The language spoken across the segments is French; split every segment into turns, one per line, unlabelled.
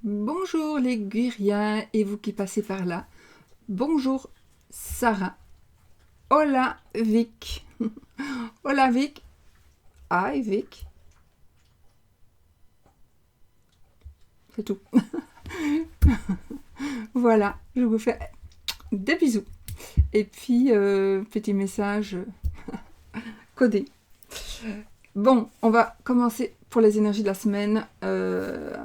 Bonjour les Guiriens et vous qui passez par là. Bonjour Sarah. Hola Vic. Hola Vic. Hi Vic. C'est tout. Voilà, je vous fais des bisous. Et puis, petit message codé. Bon, on va commencer pour les énergies de la semaine.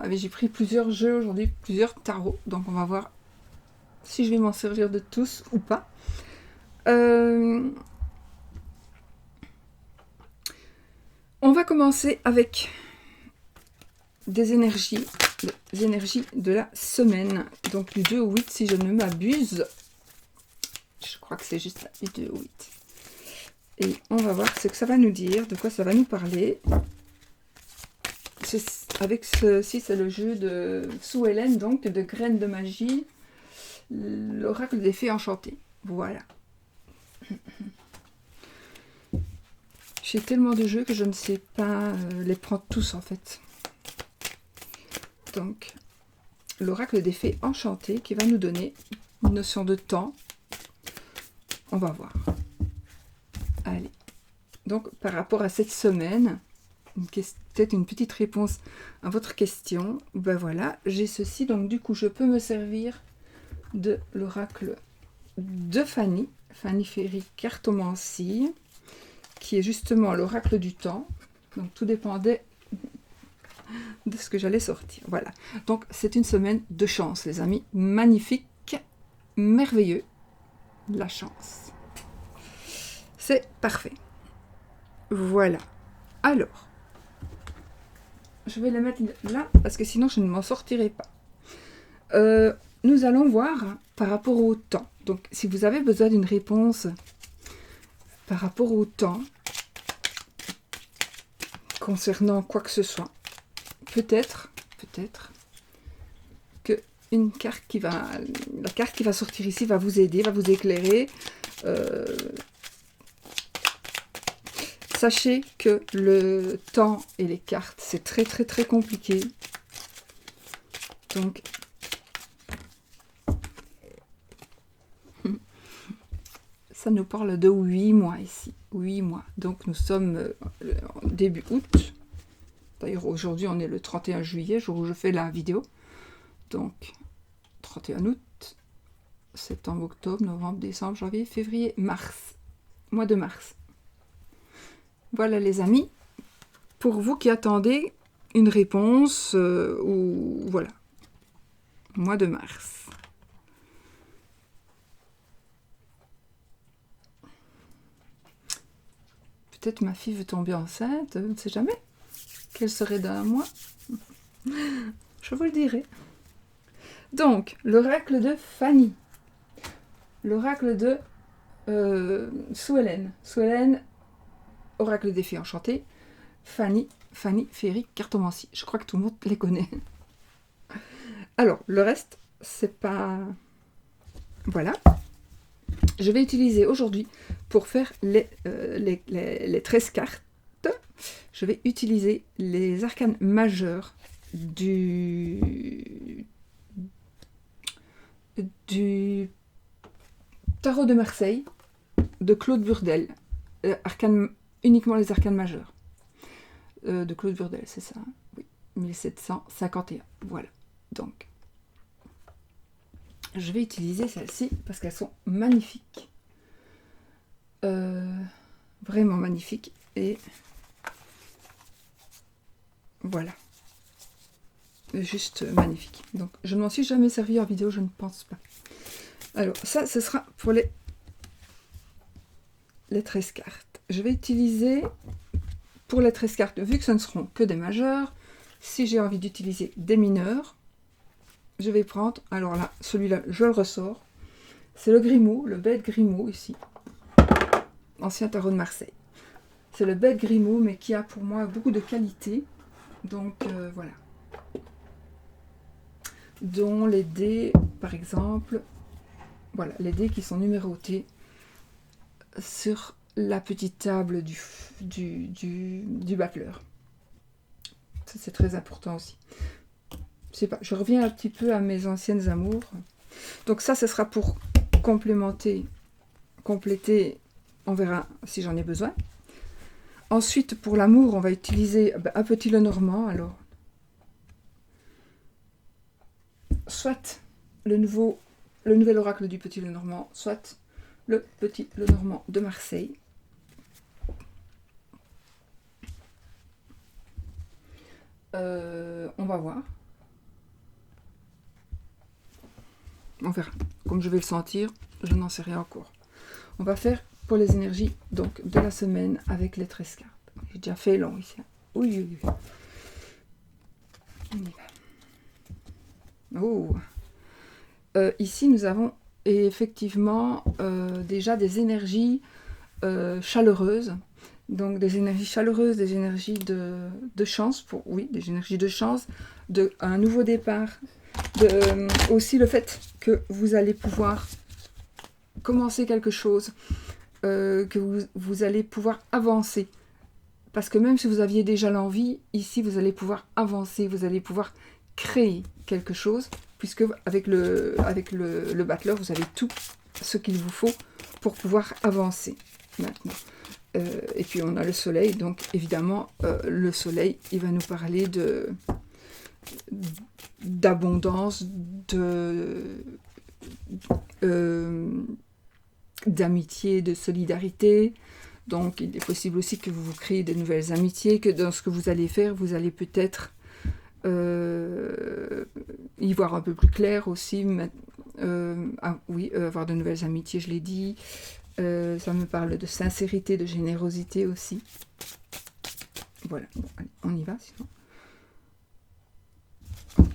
J'ai pris plusieurs jeux aujourd'hui, plusieurs tarots. Donc on va voir si je vais m'en servir de tous ou pas. On va commencer avec des énergies de la semaine. Donc du 2 au 8 si je ne m'abuse. Je crois que c'est juste ça, du 2 au 8. Et on va voir ce que ça va nous dire, de quoi ça va nous parler. Avec ceci, c'est le jeu de Sue Ellen, donc de Graines de magie, l'oracle des fées enchantées. Voilà. J'ai tellement de jeux que je ne sais pas les prendre tous en fait. Donc, l'oracle des fées enchantées qui va nous donner une notion de temps. On va voir. Allez. Donc, par rapport à cette semaine, peut-être une petite réponse à votre question. Ben voilà, j'ai ceci. Donc, du coup, je peux me servir de l'oracle de Fanny Ferry Cartomancie, qui est justement l'oracle du temps. Donc, tout dépendait de ce que j'allais sortir. Voilà. Donc, c'est une semaine de chance, les amis. Magnifique, merveilleux. La chance. C'est parfait. Voilà. Alors, je vais les mettre là, parce que sinon, je ne m'en sortirai pas. Nous allons voir par rapport au temps. Donc, si vous avez besoin d'une réponse par rapport au temps, concernant quoi que ce soit, peut-être que la carte qui va sortir ici va vous aider, va vous éclairer. Sachez que le temps et les cartes, c'est très très très compliqué. Donc, ça nous parle de 8 mois ici. 8 mois. Donc, nous sommes début août. D'ailleurs, aujourd'hui, on est le 31 juillet, jour où je fais la vidéo. Donc, 31 août, septembre, octobre, novembre, décembre, janvier, février, mars. Mois de mars. Voilà les amis. Pour vous qui attendez une réponse, ou voilà. Mois de mars. Peut-être ma fille veut tomber enceinte, on ne sait jamais. Quelle serait dans un mois? Je vous le dirai. Donc, l'oracle de Fanny. L'oracle de Sue Ellen. Sue Ellen, oracle des fées enchantées. Fanny Ferry Cartomancie. Je crois que tout le monde les connaît. Alors, le reste, c'est pas... Voilà. Je vais utiliser aujourd'hui, pour faire les 13 cartes, je vais utiliser les arcanes majeurs du tarot de Marseille de Claude Burdel. Uniquement les arcanes majeurs de Claude Burdel, c'est ça, oui, 1751. Voilà. Donc, je vais utiliser celles-ci parce qu'elles sont magnifiques. Vraiment magnifiques. Et voilà. Juste magnifique. Donc, je ne m'en suis jamais servi en vidéo, je ne pense pas. Alors, ça, ce sera pour les 13 cartes. Je vais utiliser, pour les 13 cartes, vu que ce ne seront que des majeurs, si j'ai envie d'utiliser des mineurs, je vais prendre, alors là, celui-là, je le ressors. C'est le Grimaud, le bête Grimaud, ici. Ancien tarot de Marseille. C'est le bête Grimaud, mais qui a pour moi beaucoup de qualité. Donc, voilà. Dont les dés, par exemple, voilà, les dés qui sont numérotés sur la petite table du battleur. Ça, c'est très important aussi. sais pas, je reviens un petit peu à mes anciennes amours. Donc ça, ce sera pour compléter, on verra si j'en ai besoin. Ensuite, pour l'amour, on va utiliser un petit Lenormand, alors. Soit le nouvel oracle du petit Lenormand, soit le petit Lenormand de Marseille. On va voir. On verra. Comme je vais le sentir, je n'en sais rien encore. On va faire pour les énergies donc de la semaine avec les 13 cartes. J'ai déjà fait long ici. Oui, oui, oui. On y va. Oh. Ici, nous avons effectivement déjà des énergies chaleureuses. Donc des énergies chaleureuses, des énergies de chance, des énergies de chance, un nouveau départ. Aussi le fait que vous allez pouvoir commencer quelque chose, que vous allez pouvoir avancer. Parce que même si vous aviez déjà l'envie, ici vous allez pouvoir avancer, vous allez pouvoir créer quelque chose, puisque avec le battleur, vous avez tout ce qu'il vous faut pour pouvoir avancer maintenant. Et puis on a le soleil, donc évidemment le soleil, il va nous parler d'abondance, d'amitié, de solidarité. Donc il est possible aussi que vous créez de nouvelles amitiés, que dans ce que vous allez faire, vous allez peut-être y voir un peu plus clair aussi. Avoir de nouvelles amitiés, je l'ai dit. Ça me parle de sincérité, de générosité aussi. Voilà, bon, allez, on y va sinon. On y va.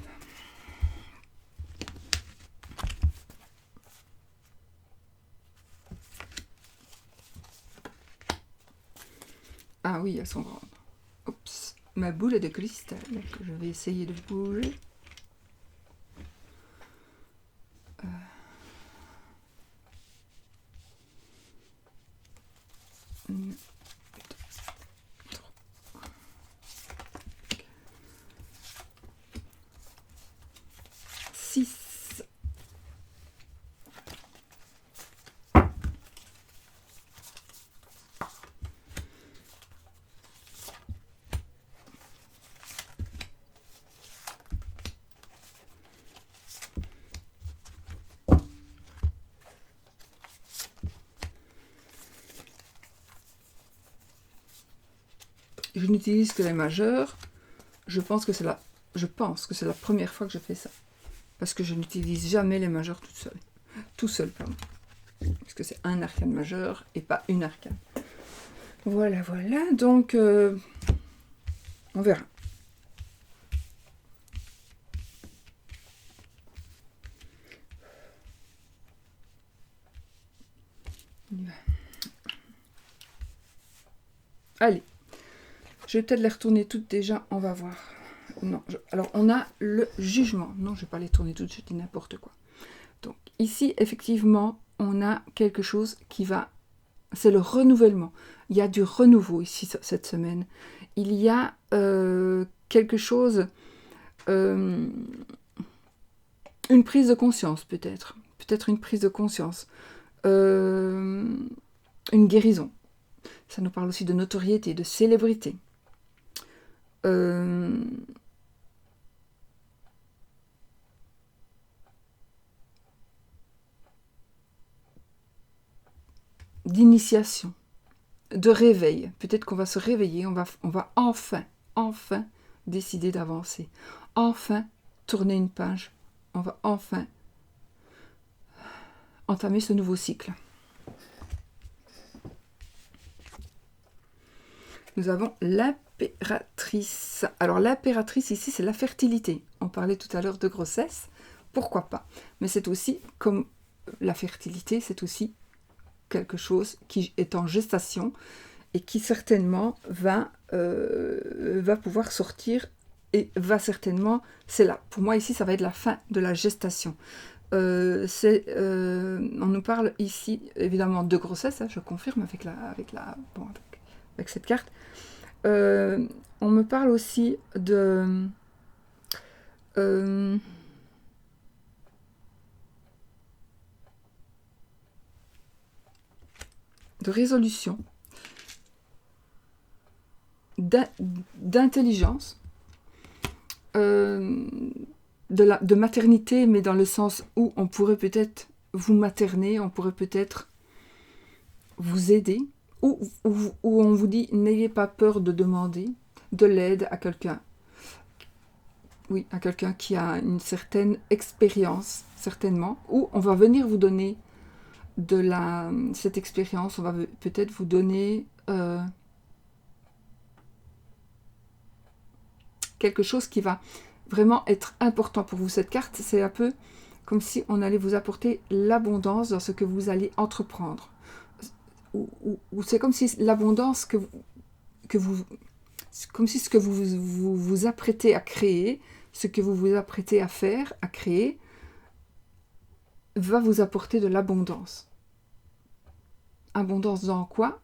Ah oui, elles sont grandes. Oups, ma boule est de cristal que je vais essayer de bouger. Je n'utilise que les majeurs. Je pense que c'est la première fois que je fais ça. Parce que je n'utilise jamais les majeurs tout seul, pardon. Parce que c'est un arcane majeur et pas une arcane. Voilà, donc on verra. On y va. Allez, je vais peut-être les retourner toutes déjà, on va voir. Non, alors on a le jugement. Non, je ne vais pas les tourner toutes, je dis n'importe quoi. Donc ici, effectivement, on a quelque chose qui va... C'est le renouvellement. Il y a du renouveau ici cette semaine. Il y a quelque chose... une prise de conscience peut-être. Peut-être une prise de conscience. Une guérison. Ça nous parle aussi de notoriété, de célébrité. D'initiation, de réveil. Peut-être qu'on va se réveiller, on va enfin décider d'avancer. Enfin tourner une page. On va enfin entamer ce nouveau cycle. Nous avons l'impératrice. Alors l'impératrice ici, c'est la fertilité. On parlait tout à l'heure de grossesse. Pourquoi pas? Mais c'est aussi, comme la fertilité, c'est aussi quelque chose qui est en gestation et qui certainement va pouvoir sortir et va certainement... C'est là. Pour moi, ici, ça va être la fin de la gestation. On nous parle ici, évidemment, de grossesse. Hein, je confirme avec cette carte. On me parle aussi de de résolution, d'intelligence, de maternité, mais dans le sens où on pourrait peut-être vous materner, on pourrait peut-être vous aider, ou on vous dit n'ayez pas peur de demander de l'aide à quelqu'un. Oui, à quelqu'un qui a une certaine expérience, certainement, ou on va venir vous donner cette expérience, on va peut-être vous donner quelque chose qui va vraiment être important pour vous. Cette carte, c'est un peu comme si on allait vous apporter l'abondance dans ce que vous allez entreprendre. Ou c'est comme si l'abondance comme si ce que vous apprêtez à créer, ce que vous vous apprêtez à faire, à créer, va vous apporter de l'abondance. Abondance dans quoi?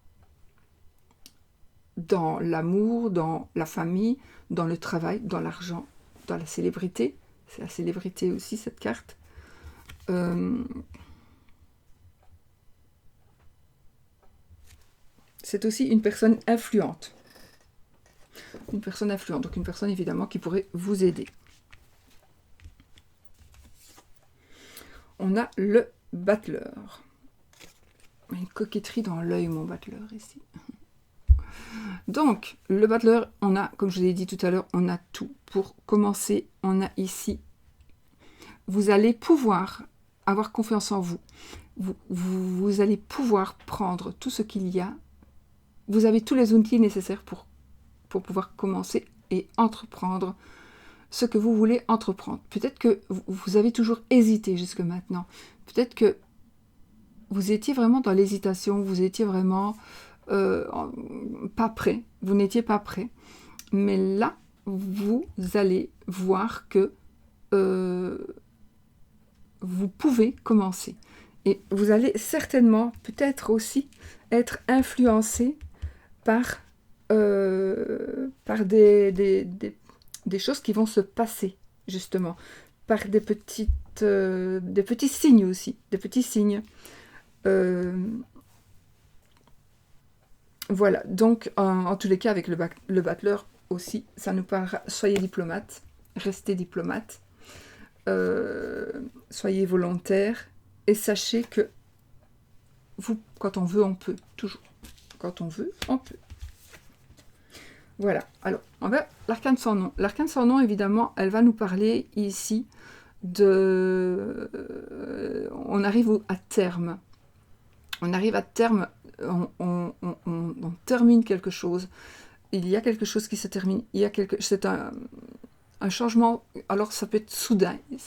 Dans l'amour, dans la famille, dans le travail, dans l'argent, dans la célébrité. C'est la célébrité aussi, cette carte. C'est aussi une personne influente. Une personne influente, donc une personne évidemment qui pourrait vous aider. On a le battleur. Une coquetterie dans l'œil, mon battleur, ici. Donc, le battleur, on a, comme je vous ai dit tout à l'heure, on a tout. Pour commencer, on a ici, vous allez pouvoir avoir confiance en vous. Vous allez pouvoir prendre tout ce qu'il y a. Vous avez tous les outils nécessaires pour pouvoir commencer et entreprendre ce que vous voulez entreprendre. Peut-être que vous avez toujours hésité jusque maintenant. Peut-être que vous étiez vraiment dans l'hésitation, vous étiez vraiment pas prêt, vous n'étiez pas prêt. Mais là, vous allez voir que vous pouvez commencer. Et vous allez certainement, peut-être aussi, être influencé par des choses qui vont se passer, justement. Par des petits signes aussi. Des petits signes. Voilà, donc en tous les cas avec le battleur aussi, ça nous parle, soyez diplomate, restez diplomate, soyez volontaire et sachez que vous, quand on veut, on peut, toujours. Quand on veut, on peut. Voilà, alors on va l'arcane sans nom. L'arcane sans nom, évidemment, elle va nous parler ici de... on arrive à terme. On arrive à terme, on termine quelque chose. Il y a quelque chose qui se termine. C'est un changement. Alors ça peut être soudain. Il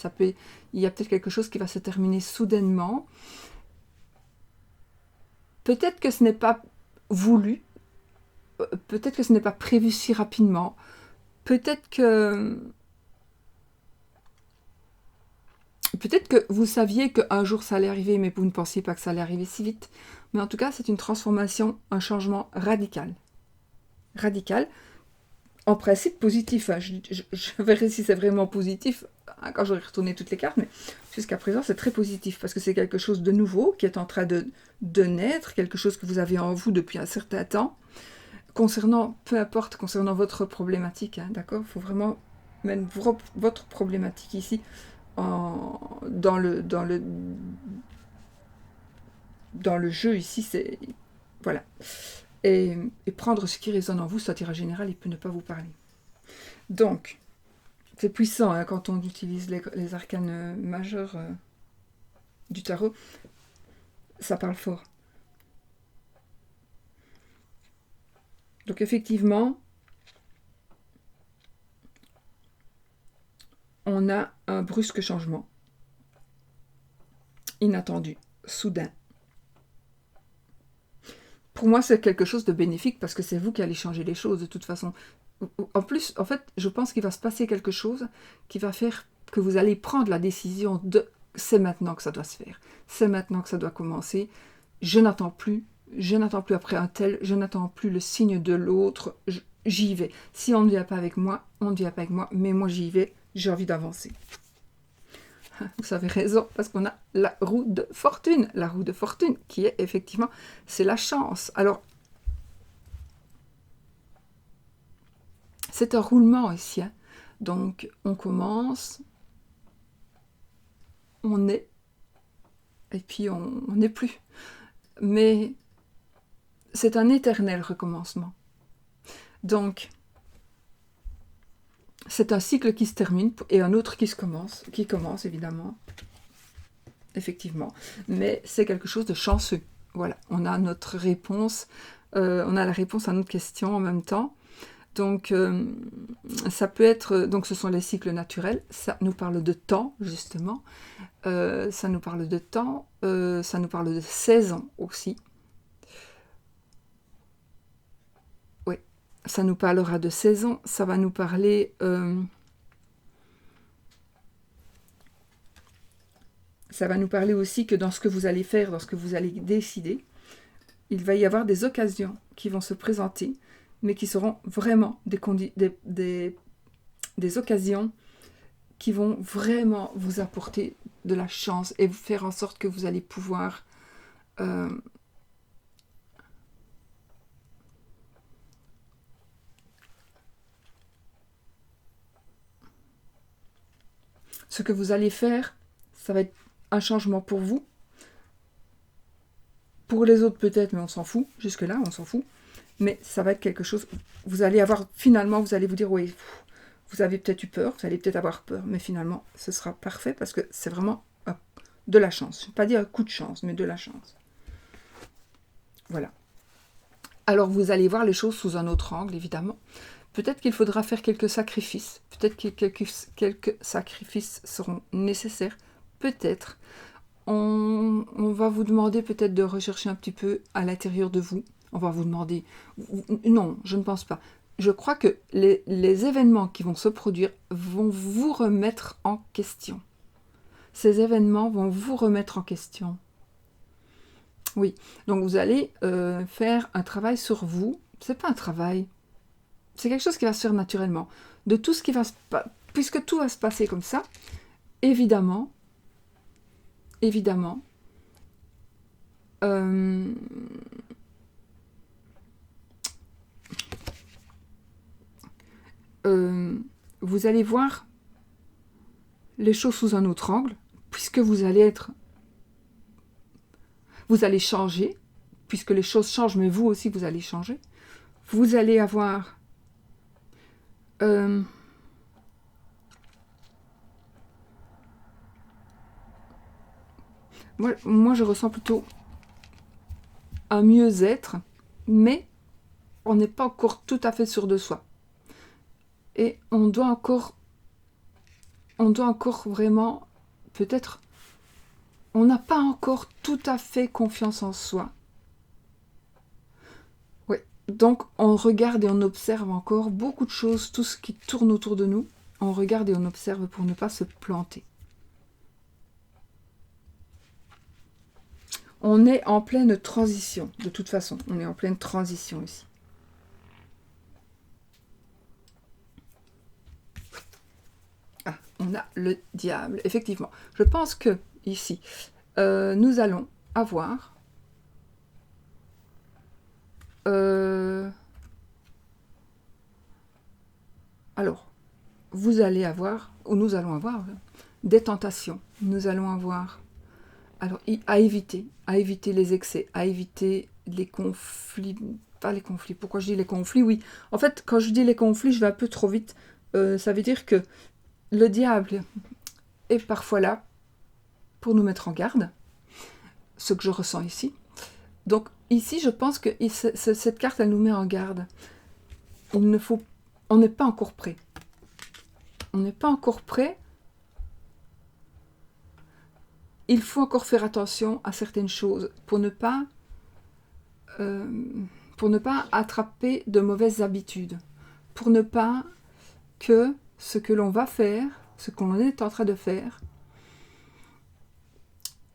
y a peut-être quelque chose qui va se terminer soudainement. Peut-être que ce n'est pas voulu. Peut-être que ce n'est pas prévu si rapidement. Peut-être que vous saviez qu'un jour ça allait arriver, mais vous ne pensiez pas que ça allait arriver si vite. Mais en tout cas, c'est une transformation, un changement radical. Radical. En principe positif. Hein. Je verrai si c'est vraiment positif hein, quand j'aurai retourné toutes les cartes. Mais jusqu'à présent, c'est très positif parce que c'est quelque chose de nouveau qui est en train de naître, quelque chose que vous avez en vous depuis un certain temps. Peu importe, concernant votre problématique, hein, d'accord ? Il faut vraiment mettre votre problématique ici dans le jeu ici, c'est voilà. Et prendre ce qui résonne en vous, soit tirage général, il peut ne pas vous parler. Donc, c'est puissant hein, quand on utilise les arcanes majeurs du tarot, ça parle fort. Donc effectivement, on a un brusque changement, inattendu, soudain. Pour moi, c'est quelque chose de bénéfique parce que c'est vous qui allez changer les choses de toute façon. En plus, en fait, je pense qu'il va se passer quelque chose qui va faire que vous allez prendre la décision de c'est maintenant que ça doit se faire, c'est maintenant que ça doit commencer, je n'attends plus après un tel, je n'attends plus le signe de l'autre, j'y vais. Si on ne vient pas avec moi, on ne vient pas avec moi, mais moi j'y vais, j'ai envie d'avancer. Vous avez raison, parce qu'on a la roue de fortune. La roue de fortune, qui est effectivement, c'est la chance. Alors, c'est un roulement ici. Hein. Donc, on commence, on est, et puis on n'est plus. Mais c'est un éternel recommencement. Donc, c'est un cycle qui se termine et un autre qui commence évidemment, effectivement. Mais c'est quelque chose de chanceux. Voilà, on a notre réponse, on a la réponse à notre question en même temps. Donc, ça peut être, donc ce sont les cycles naturels, ça nous parle de temps, justement, ça nous parle de temps, ça nous parle de saison aussi. Oui, ça nous parlera de saison, ça va nous parler... ça va nous parler aussi que dans ce que vous allez faire, dans ce que vous allez décider, il va y avoir des occasions qui vont se présenter, mais qui seront vraiment des occasions qui vont vraiment vous apporter de la chance et vous faire en sorte que vous allez pouvoir ce que vous allez faire, ça va être un changement pour vous. Pour les autres peut-être, mais on s'en fout. Jusque-là, on s'en fout. Mais ça va être quelque chose... Vous allez avoir... Finalement, vous allez vous dire, oui, vous avez peut-être eu peur, vous allez peut-être avoir peur, mais finalement, ce sera parfait parce que c'est vraiment de la chance. Je ne vais pas dire un coup de chance, mais de la chance. Voilà. Alors, vous allez voir les choses sous un autre angle, évidemment. Peut-être qu'il faudra faire quelques sacrifices. Peut-être que quelques sacrifices seront nécessaires. Peut-être. On va vous demander peut-être de rechercher un petit peu à l'intérieur de vous. On va vous demander... Non, je ne pense pas. Je crois que les événements qui vont se produire vont vous remettre en question. Ces événements vont vous remettre en question. Oui, donc vous allez faire un travail sur vous. C'est pas un travail. C'est quelque chose qui va se faire naturellement. De tout ce qui va se passer... Puisque tout va se passer comme ça, évidemment, vous allez voir les choses sous un autre angle, puisque vous allez changer, puisque les choses changent, mais vous aussi vous allez changer. Vous allez avoir moi je ressens plutôt un mieux-être, mais on n'est pas encore tout à fait sûr de soi. Et on doit encore vraiment, peut-être, on n'a pas encore tout à fait confiance en soi. Oui, donc on regarde et on observe encore beaucoup de choses, tout ce qui tourne autour de nous, on regarde et on observe pour ne pas se planter. On est en pleine transition, de toute façon, on est en pleine transition ici. Ah, on a le diable, effectivement. Je pense que, ici, nous allons avoir... alors, vous allez avoir, ou nous allons avoir, des tentations. Nous allons avoir... Alors, à éviter les excès, à éviter les conflits, pas les conflits, pourquoi je dis les conflits? Oui, en fait, quand je dis les conflits, je vais un peu trop vite, ça veut dire que le diable est parfois là pour nous mettre en garde, ce que je ressens ici. Donc, ici, je pense que cette carte, elle nous met en garde. On n'est pas encore prêt. On n'est pas encore prêt. Il faut encore faire attention à certaines choses pour ne pas attraper de mauvaises habitudes, pour ne pas que ce que l'on va faire, ce qu'on est en train de faire,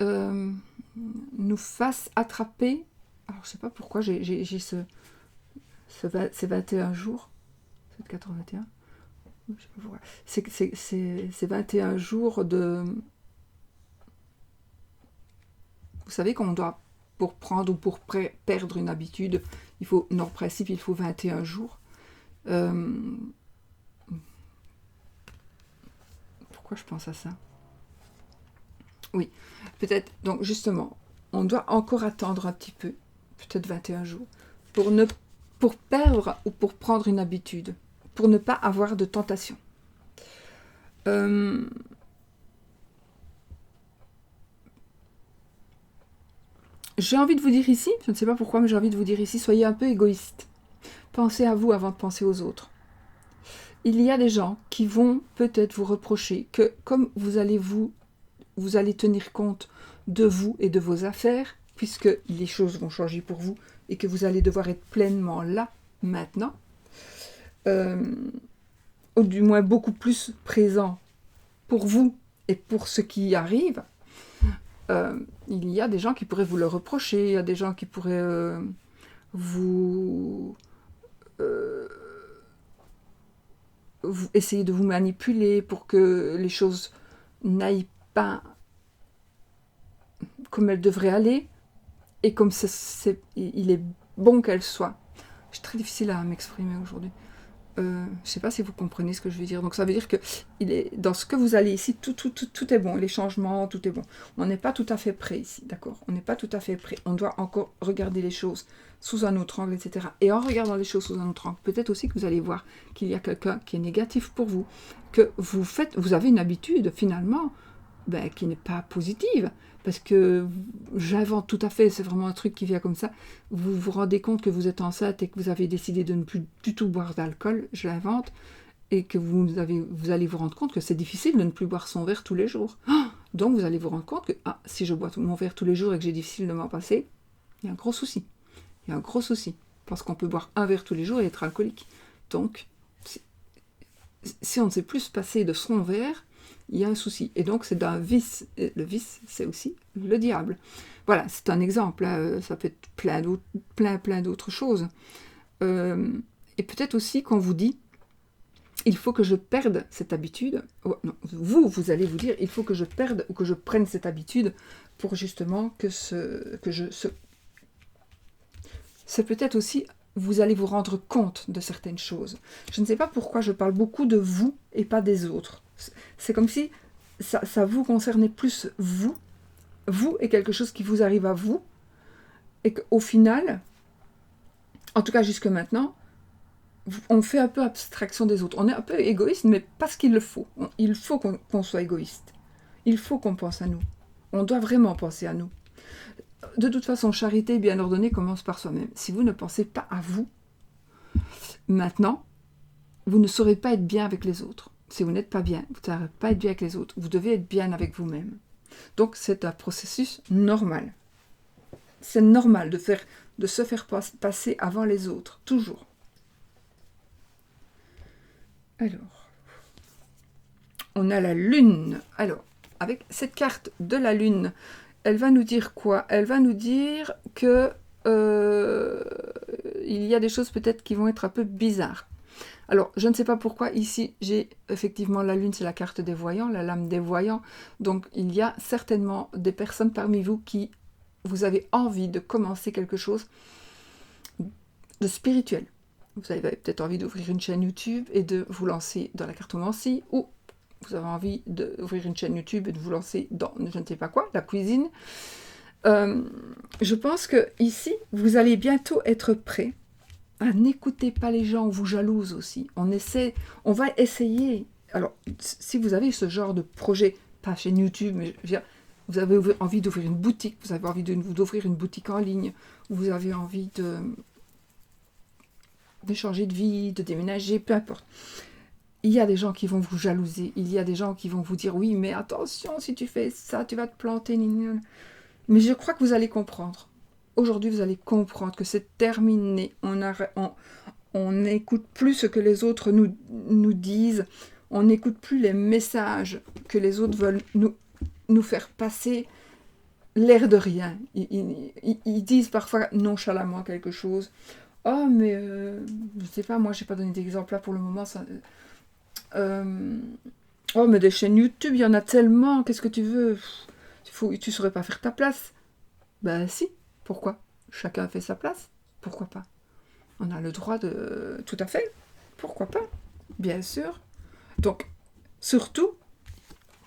nous fasse attraper. Alors je sais pas pourquoi j'ai ces 21 jours, 7, 4, 21. C'est 21 jours de... Vous savez qu'on doit, pour prendre ou pour perdre une habitude, il faut, en principe, il faut 21 jours. Pourquoi je pense à ça? Oui, peut-être, donc justement, on doit encore attendre un petit peu, peut-être 21 jours, pour perdre ou pour prendre une habitude, pour ne pas avoir de tentation. J'ai envie de vous dire ici, je ne sais pas pourquoi, mais j'ai envie de vous dire ici, soyez un peu égoïste. Pensez à vous avant de penser aux autres. Il y a des gens qui vont peut-être vous reprocher que comme vous allez tenir compte de vous et de vos affaires, puisque les choses vont changer pour vous et que vous allez devoir être pleinement là, maintenant, ou du moins beaucoup plus présent pour vous et pour ce qui arrive, il y a des gens qui pourraient vous le reprocher, il y a des gens qui pourraient vous essayer de vous manipuler pour que les choses n'aillent pas comme elles devraient aller, et comme il est bon qu'elles soient. C'est très difficile à m'exprimer aujourd'hui. Je ne sais pas si vous comprenez ce que je veux dire. Donc ça veut dire que dans ce que vous allez ici, tout est bon. Les changements, tout est bon. On n'est pas tout à fait prêt ici, d'accord? On n'est pas tout à fait prêt. On doit encore regarder les choses sous un autre angle, etc. Et en regardant les choses sous un autre angle, peut-être aussi que vous allez voir qu'il y a quelqu'un qui est négatif pour vous, que vous avez une habitude finalement qui n'est pas positive, parce que j'invente tout à fait, c'est vraiment un truc qui vient comme ça. Vous vous rendez compte que vous êtes enceinte et que vous avez décidé de ne plus du tout boire d'alcool, je l'invente, et que vous allez vous rendre compte que c'est difficile de ne plus boire son verre tous les jours. Donc vous allez vous rendre compte que si je bois mon verre tous les jours et que j'ai difficile de m'en passer, il y a un gros souci. Il y a un gros souci, parce qu'on peut boire un verre tous les jours et être alcoolique. Donc, si on ne sait plus se passer de son verre, il y a un souci. Et donc, c'est d'un vice. Et le vice, c'est aussi le diable. Voilà, c'est un exemple. Hein. Ça peut être plein d'autres choses. Et peut-être aussi qu'on vous dit, il faut que je perde cette habitude. Oh, non, vous allez vous dire, il faut que je perde ou que je prenne cette habitude pour justement c'est peut-être aussi, vous allez vous rendre compte de certaines choses. Je ne sais pas pourquoi je parle beaucoup de vous et pas des autres. C'est comme si ça vous concernait plus vous. Vous est quelque chose qui vous arrive à vous. Et qu'au final, en tout cas jusque maintenant, on fait un peu abstraction des autres. On est un peu égoïste, mais parce qu'il le faut. Il faut qu'on soit égoïste. Il faut qu'on pense à nous. On doit vraiment penser à nous. De toute façon, charité bien ordonnée commence par soi-même. Si vous ne pensez pas à vous, maintenant, vous ne saurez pas être bien avec les autres. Si vous n'êtes pas bien, vous ne saurez pas être bien avec les autres. Vous devez être bien avec vous-même. Donc, c'est un processus normal. C'est normal de se faire passer avant les autres, toujours. Alors, on a la lune. Alors, avec cette carte de la lune, elle va nous dire quoi? Elle va nous dire que il y a des choses peut-être qui vont être un peu bizarres. Alors, je ne sais pas pourquoi, ici, j'ai effectivement la lune, c'est la carte des voyants, la lame des voyants. Donc, il y a certainement des personnes parmi vous qui, vous avez envie de commencer quelque chose de spirituel. Vous avez peut-être envie d'ouvrir une chaîne YouTube et de vous lancer dans la cartomancie, ou vous avez envie d'ouvrir une chaîne YouTube et de vous lancer dans, je ne sais pas quoi, la cuisine. Je pense que ici, vous allez bientôt être prêt. N'écoutez pas les gens, on vous jalouse aussi. On va essayer. Alors, si vous avez ce genre de projet, pas chaîne YouTube, mais je veux dire, vous avez envie d'ouvrir une boutique, vous avez envie d'ouvrir une boutique en ligne, vous avez envie de changer de vie, de déménager, peu importe. Il y a des gens qui vont vous jalouser, il y a des gens qui vont vous dire oui, mais attention, si tu fais ça, tu vas te planter. Mais je crois que vous allez comprendre. Aujourd'hui, vous allez comprendre que c'est terminé. On n'écoute plus ce que les autres nous disent. On n'écoute plus les messages que les autres veulent nous faire passer l'air de rien. Ils disent parfois nonchalamment quelque chose. Oh, mais je ne sais pas, moi, je n'ai pas donné d'exemple là pour le moment. Oh, mais des chaînes YouTube, il y en a tellement, qu'est-ce que tu veux? Tu saurais pas faire ta place. Ben si, pourquoi? Chacun fait sa place, pourquoi pas? On a le droit de... Tout à fait, pourquoi pas? Bien sûr. Donc, surtout,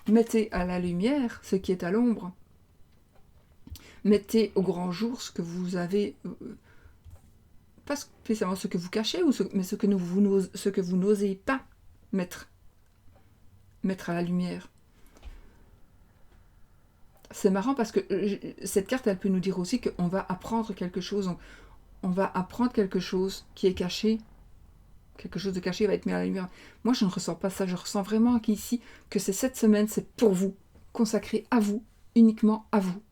mettez à la lumière ce qui est à l'ombre. Mettez au grand jour ce que vous avez... pas spécialement ce que vous cachez, mais ce que vous n'osez pas mettre à la lumière. C'est marrant parce que cette carte, elle peut nous dire aussi qu'on va apprendre quelque chose. On va apprendre quelque chose qui est caché. Quelque chose de caché va être mis à la lumière. Moi, je ne ressens pas ça. Je ressens vraiment qu'ici, que cette semaine, c'est pour vous. Consacré à vous, uniquement à vous.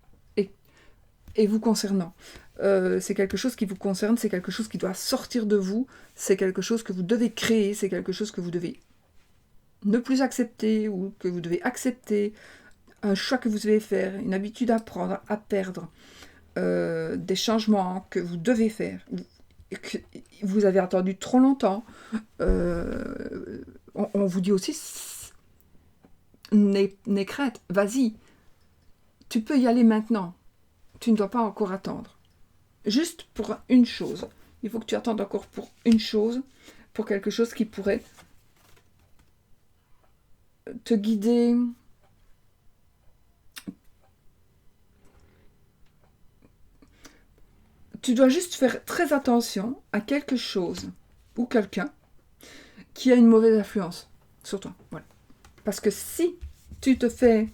Et vous concernant. C'est quelque chose qui vous concerne, c'est quelque chose qui doit sortir de vous, c'est quelque chose que vous devez créer, c'est quelque chose que vous devez ne plus accepter ou que vous devez accepter, un choix que vous devez faire, une habitude à prendre, à perdre, des changements que vous devez faire, que vous avez attendu trop longtemps. On vous dit aussi, n'aie crainte, vas-y, tu peux y aller maintenant. Tu ne dois pas encore attendre. Juste pour une chose. Il faut que tu attendes encore pour une chose, pour quelque chose qui pourrait te guider. Tu dois juste faire très attention à quelque chose ou quelqu'un qui a une mauvaise influence sur toi. Voilà. Parce que si tu te fais...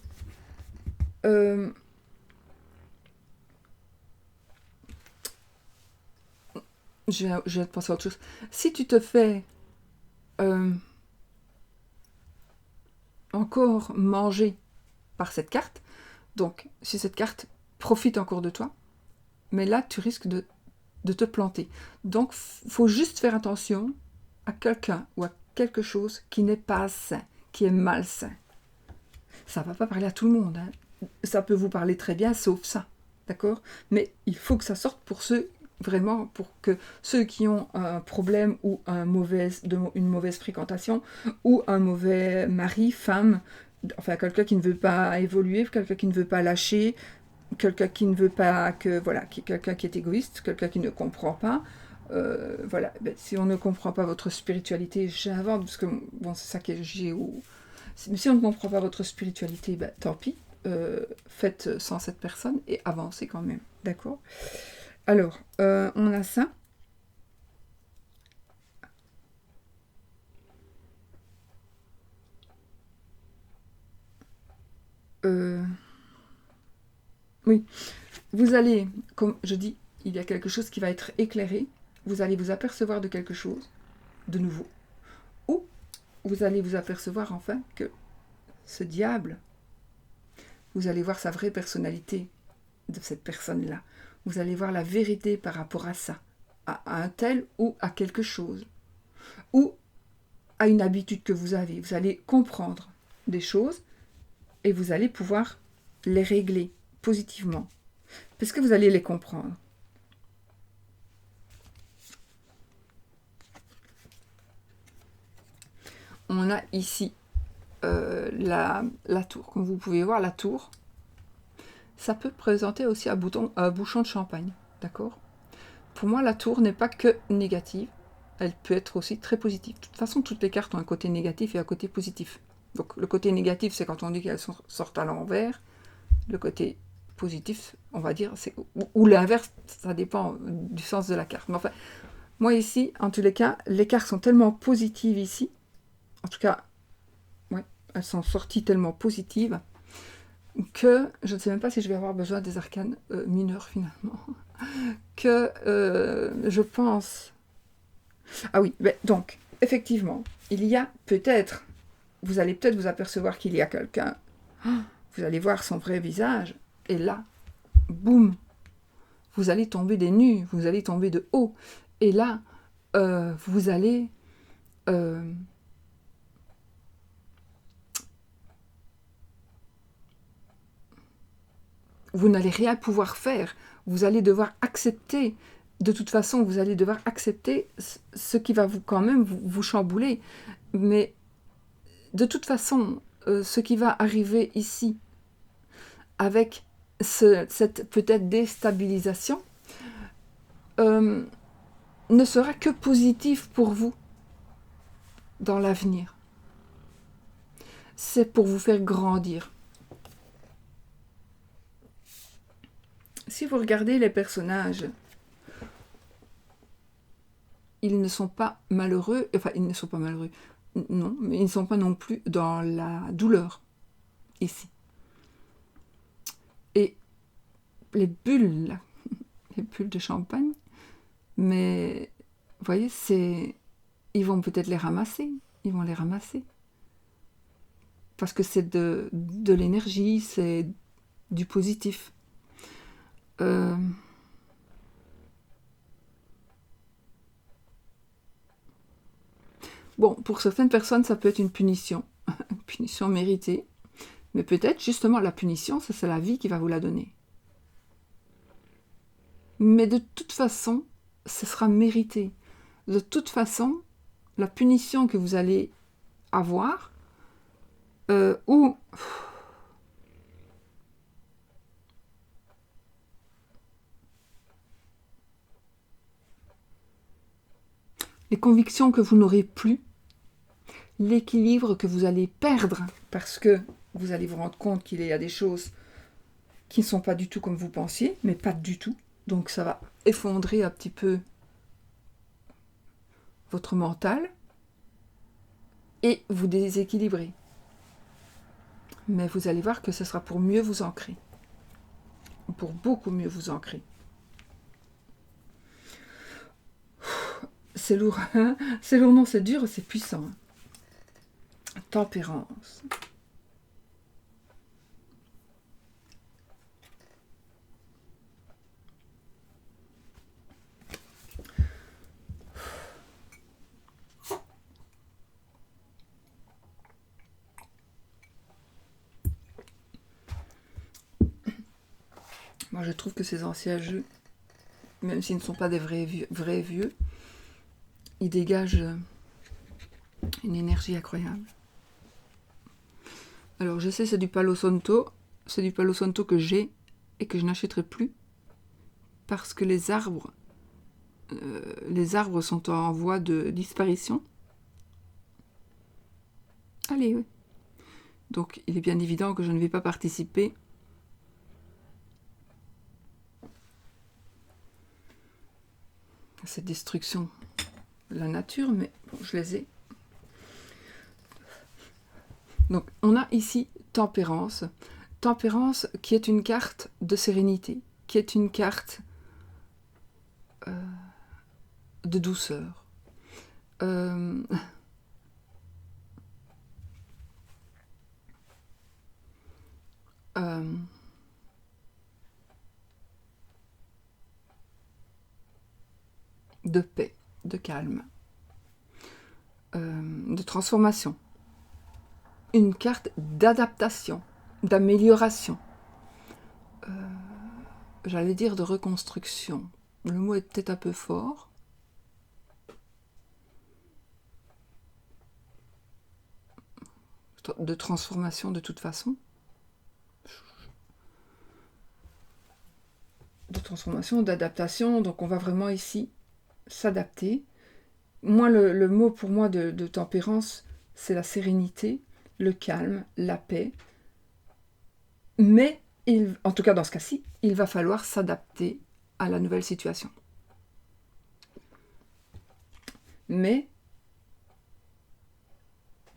je vais te penser à autre chose. Si tu te fais encore manger par cette carte, donc si cette carte profite encore de toi, mais là tu risques de te planter. Donc faut juste faire attention à quelqu'un ou à quelque chose qui n'est pas sain, qui est malsain. Ça ne va pas parler à tout le monde, hein. Ça peut vous parler très bien, sauf ça, d'accord? Mais il faut que ça sorte pour ceux, vraiment, pour que ceux qui ont un problème ou une mauvaise fréquentation, ou un mauvais mari, femme, enfin quelqu'un qui ne veut pas évoluer, quelqu'un qui ne veut pas lâcher, quelqu'un qui ne veut pas que... Voilà, quelqu'un qui est égoïste, quelqu'un qui ne comprend pas. Voilà, ben, si on ne comprend pas votre spiritualité, j'invente, parce que bon, c'est ça que j'ai... Si on ne comprend pas votre spiritualité, ben, tant pis, faites sans cette personne et avancez quand même, d'accord? Alors, on a ça. Oui, vous allez, comme je dis, il y a quelque chose qui va être éclairé, vous allez vous apercevoir de quelque chose de nouveau, ou vous allez vous apercevoir enfin que ce diable, vous allez voir sa vraie personnalité de cette personne-là, vous allez voir la vérité par rapport à ça, à un tel ou à quelque chose, ou à une habitude que vous avez. Vous allez comprendre des choses et vous allez pouvoir les régler positivement, parce que vous allez les comprendre. On a ici la tour. Comme vous pouvez voir, la tour, ça peut présenter aussi un bouchon de champagne, d'accord? Pour moi, la tour n'est pas que négative, elle peut être aussi très positive. De toute façon, toutes les cartes ont un côté négatif et un côté positif. Donc le côté négatif, c'est quand on dit qu'elles sortent à l'envers. Le côté positif, on va dire, c'est ou l'inverse, ça dépend du sens de la carte. Mais enfin, moi ici, en tous les cas, les cartes sont tellement positives ici, en tout cas, ouais, elles sont sorties tellement positives, que je ne sais même pas si je vais avoir besoin des arcanes mineurs finalement, que je pense... Ah oui, ben, donc, effectivement, il y a peut-être, vous allez peut-être vous apercevoir qu'il y a quelqu'un, vous allez voir son vrai visage, et là, boum, vous allez tomber des nues, vous allez tomber de haut, et là, vous allez... vous n'allez rien pouvoir faire, vous allez devoir accepter, de toute façon, vous allez devoir accepter ce qui va quand même vous chambouler, mais de toute façon, ce qui va arriver ici, avec cette peut-être déstabilisation, ne sera que positif pour vous dans l'avenir. C'est pour vous faire grandir. Si vous regardez les personnages, ils ne sont pas malheureux, enfin ils ne sont pas malheureux, non, mais ils ne sont pas non plus dans la douleur, ici. Et les bulles, là, les bulles de champagne, mais vous voyez, ils vont peut-être les ramasser, ils vont les ramasser. Parce que c'est de l'énergie, c'est du positif. Bon, pour certaines personnes, ça peut être une punition méritée, mais peut-être justement la punition, ça c'est la vie qui va vous la donner. Mais de toute façon, ce sera mérité. De toute façon, la punition que vous allez avoir, ou les convictions que vous n'aurez plus, l'équilibre que vous allez perdre, parce que vous allez vous rendre compte qu'il y a des choses qui ne sont pas du tout comme vous pensiez, mais pas du tout. Donc ça va effondrer un petit peu votre mental et vous déséquilibrer. Mais vous allez voir que ce sera pour mieux vous ancrer. Pour beaucoup mieux vous ancrer. C'est lourd, hein? C'est lourd, non, c'est dur, c'est puissant. Tempérance. Moi, je trouve que ces anciens jeux, même s'ils ne sont pas des vrais vieux, ils dégagent une énergie incroyable. Alors, je sais, c'est du Palo Santo. C'est du Palo Santo que j'ai et que je n'achèterai plus parce que les arbres sont en voie de disparition. Allez, oui. Donc, il est bien évident que je ne vais pas participer à cette destruction de la nature, mais bon, je les ai. Donc, on a ici Tempérance. Tempérance qui est une carte de sérénité, qui est une carte de douceur. De paix, de calme, de transformation. Une carte d'adaptation, d'amélioration. J'allais dire de reconstruction. Le mot est peut-être un peu fort. De transformation de toute façon. De transformation, d'adaptation. Donc on va vraiment ici s'adapter. Moi, le mot pour moi de tempérance, c'est la sérénité, le calme, la paix. Mais, en tout cas dans ce cas-ci, il va falloir s'adapter à la nouvelle situation. Mais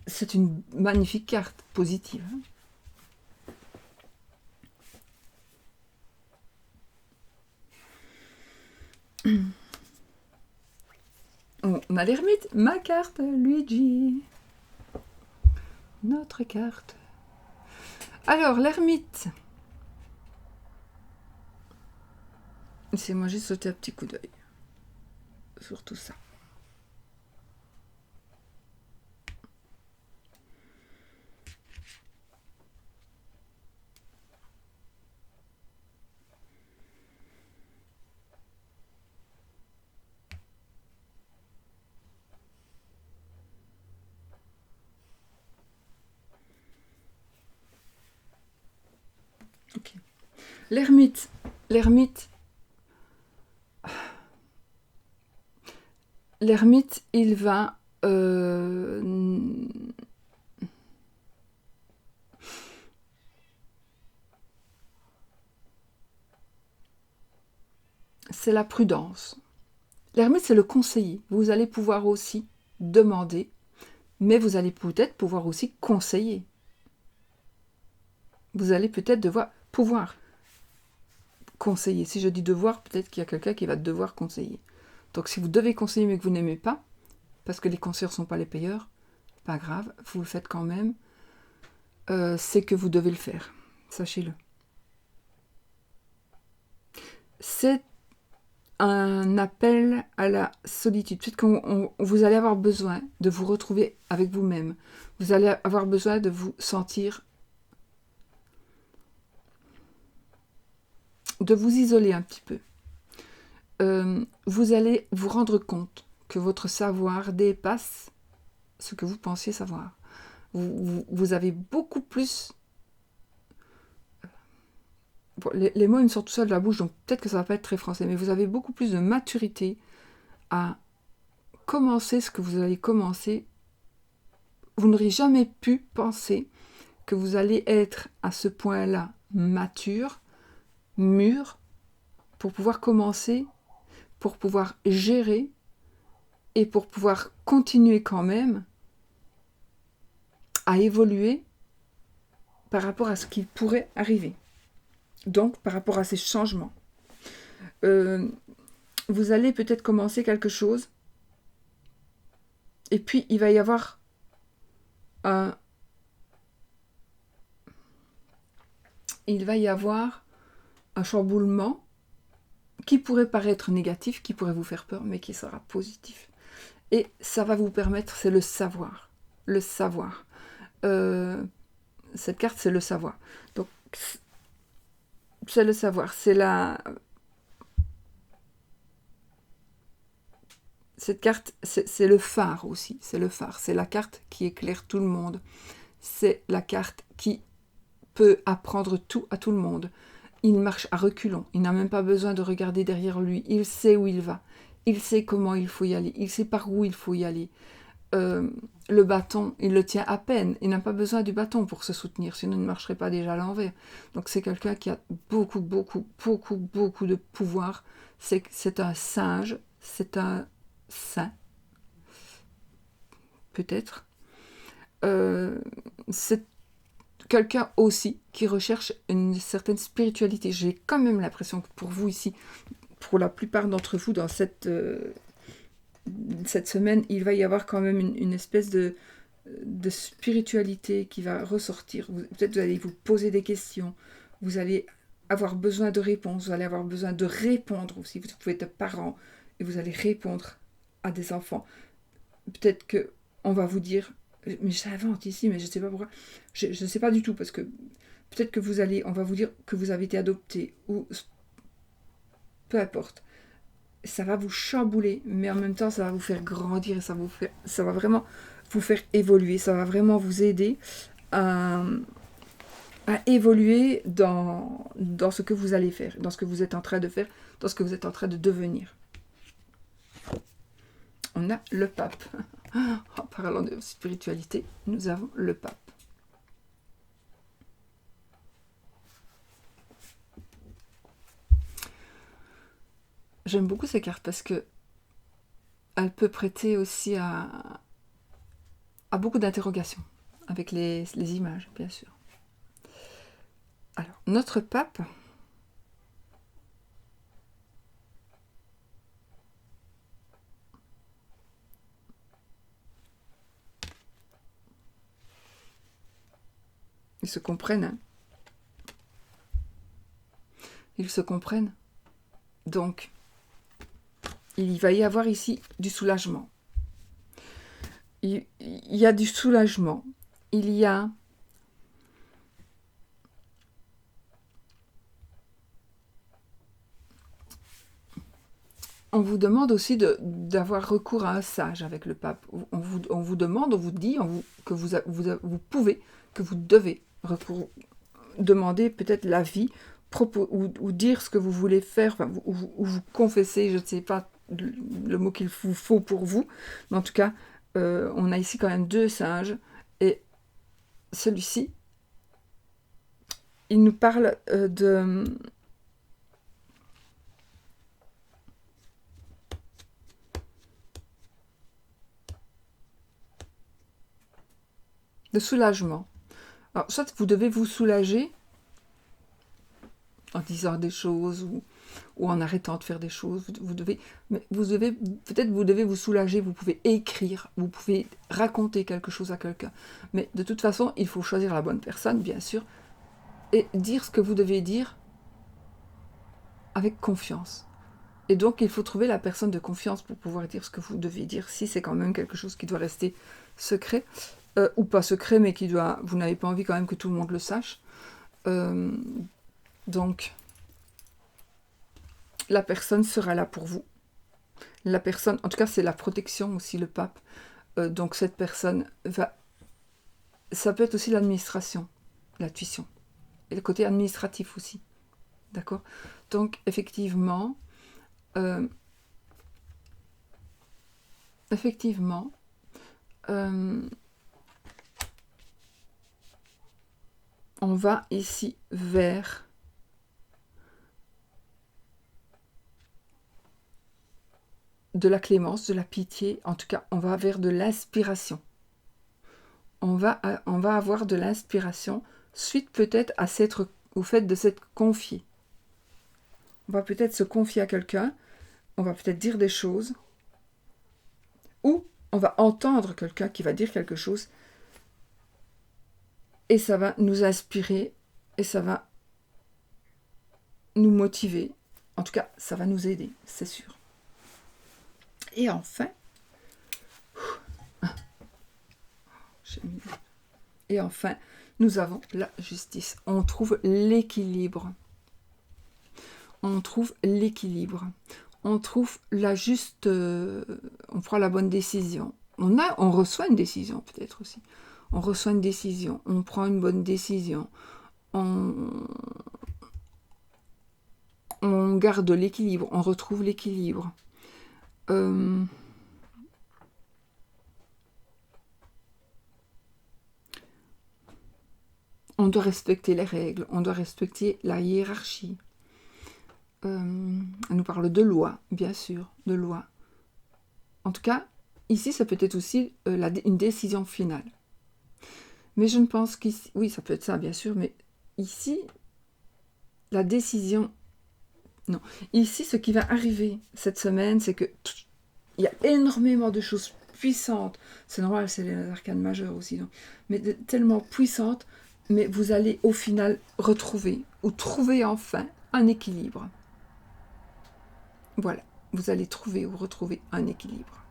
c'est une magnifique carte positive. On a l'ermite, ma carte, Luigi. Notre carte. Alors, l'ermite. Laissez-moi juste sauter un petit coup d'œil sur tout ça. L'ermite, l'ermite, l'ermite, il va... c'est la prudence. L'ermite, c'est le conseiller. Vous allez pouvoir aussi demander, mais vous allez peut-être pouvoir aussi conseiller. Vous allez peut-être pouvoir conseiller. Si je dis devoir, peut-être qu'il y a quelqu'un qui va devoir conseiller. Donc si vous devez conseiller mais que vous n'aimez pas, parce que les conseillers ne sont pas les payeurs, pas grave, vous le faites quand même, c'est que vous devez le faire. Sachez-le. C'est un appel à la solitude. Peut-être que vous allez avoir besoin de vous retrouver avec vous-même. Vous allez avoir besoin de vous sentir, de vous isoler un petit peu. Vous allez vous rendre compte que votre savoir dépasse ce que vous pensiez savoir. Vous avez beaucoup plus... Bon, les mots ils me sortent tout seuls de la bouche, donc peut-être que ça va pas être très français, mais vous avez beaucoup plus de maturité à commencer ce que vous allez commencer. Vous n'aurez jamais pu penser que vous allez être à ce point-là mature, mûr, pour pouvoir commencer, pour pouvoir gérer et pour pouvoir continuer quand même à évoluer par rapport à ce qui pourrait arriver. Donc, par rapport à ces changements. Vous allez peut-être commencer quelque chose et puis il va y avoir un chamboulement qui pourrait paraître négatif, qui pourrait vous faire peur, mais qui sera positif. Et ça va vous permettre, c'est le savoir. Le savoir. Cette carte, c'est le savoir. Donc, c'est le savoir. Cette carte, c'est le phare aussi. C'est le phare. C'est la carte qui éclaire tout le monde. C'est la carte qui peut apprendre tout à tout le monde. Il marche à reculons. Il n'a même pas besoin de regarder derrière lui. Il sait où il va. Il sait comment il faut y aller. Il sait par où il faut y aller. Le bâton, il le tient à peine. Il n'a pas besoin du bâton pour se soutenir, sinon il ne marcherait pas déjà à l'envers. Donc c'est quelqu'un qui a beaucoup de pouvoir. C'est un singe, c'est un saint, peut-être. C'est quelqu'un aussi qui recherche une certaine spiritualité. J'ai quand même l'impression que pour vous ici, pour la plupart d'entre vous dans cette semaine, il va y avoir quand même une espèce de spiritualité qui va ressortir. Peut-être vous allez vous poser des questions, vous allez avoir besoin de réponses, vous allez avoir besoin de répondre aussi. Vous pouvez être parent et vous allez répondre à des enfants. Peut-être que on va vous dire, mais j'invente ici, mais je ne sais pas pourquoi. Je ne sais pas du tout, parce que peut-être que on va vous dire que vous avez été adopté, ou peu importe. Ça va vous chambouler, mais en même temps, ça va vous faire grandir, et ça va vraiment vous faire évoluer, ça va vraiment vous aider à évoluer dans ce que vous allez faire, dans ce que vous êtes en train de faire, dans ce que vous êtes en train de devenir. On a le pape. En parlant de spiritualité, nous avons le pape. J'aime beaucoup ces cartes parce que elle peut prêter aussi à beaucoup d'interrogations, avec les images, bien sûr. Alors, notre pape, ils se comprennent. Hein. Ils se comprennent. Donc, il va y avoir ici du soulagement. Il y a du soulagement. Il y a on vous demande aussi d'avoir recours à un sage avec le pape. On vous demande, on vous dit que vous pouvez, que vous devez demander peut-être l'avis ou dire ce que vous voulez faire, enfin, ou vous confesser, je ne sais pas le mot qu'il vous faut pour vous, mais en tout cas, on a ici quand même 2 singes, et celui-ci, il nous parle de soulagement. Alors, soit vous devez vous soulager en disant des choses ou en arrêtant de faire des choses. Peut-être vous devez vous soulager, vous pouvez écrire, vous pouvez raconter quelque chose à quelqu'un. Mais de toute façon, il faut choisir la bonne personne, bien sûr, et dire ce que vous devez dire avec confiance. Et donc, il faut trouver la personne de confiance pour pouvoir dire ce que vous devez dire, si c'est quand même quelque chose qui doit rester secret, ou pas secret, mais vous n'avez pas envie quand même que tout le monde le sache. Donc, la personne sera là pour vous. La personne, en tout cas, c'est la protection aussi, le pape. Donc, cette personne va... Ça peut être aussi l'administration, l'intuition. Et le côté administratif aussi. D'accord ? Donc, effectivement, on va ici vers de la clémence, de la pitié. En tout cas, on va vers de l'inspiration. On va avoir de l'inspiration suite peut-être au fait de s'être confié. On va peut-être se confier à quelqu'un, on va peut-être dire des choses, ou on va entendre quelqu'un qui va dire quelque chose, et ça va nous inspirer, et ça va nous motiver. En tout cas, ça va nous aider, c'est sûr. Et enfin, nous avons la justice. On trouve l'équilibre. On trouve l'équilibre. On trouve la juste... on prend la bonne décision. On reçoit une décision peut-être aussi. On reçoit une décision. On prend une bonne décision. On garde l'équilibre. On retrouve l'équilibre. On doit respecter les règles. On doit respecter la hiérarchie. Elle nous parle de loi, bien sûr, de loi. En tout cas, ici, ça peut être aussi une décision finale. Mais je ne pense qu'ici... Oui, ça peut être ça, bien sûr, mais ici, la décision... Non. Ici, ce qui va arriver cette semaine, c'est que il y a énormément de choses puissantes. C'est normal, c'est les arcanes majeures aussi, donc. Mais tellement puissantes, mais vous allez au final retrouver, ou trouver enfin, un équilibre. Voilà, vous allez trouver ou retrouver un équilibre.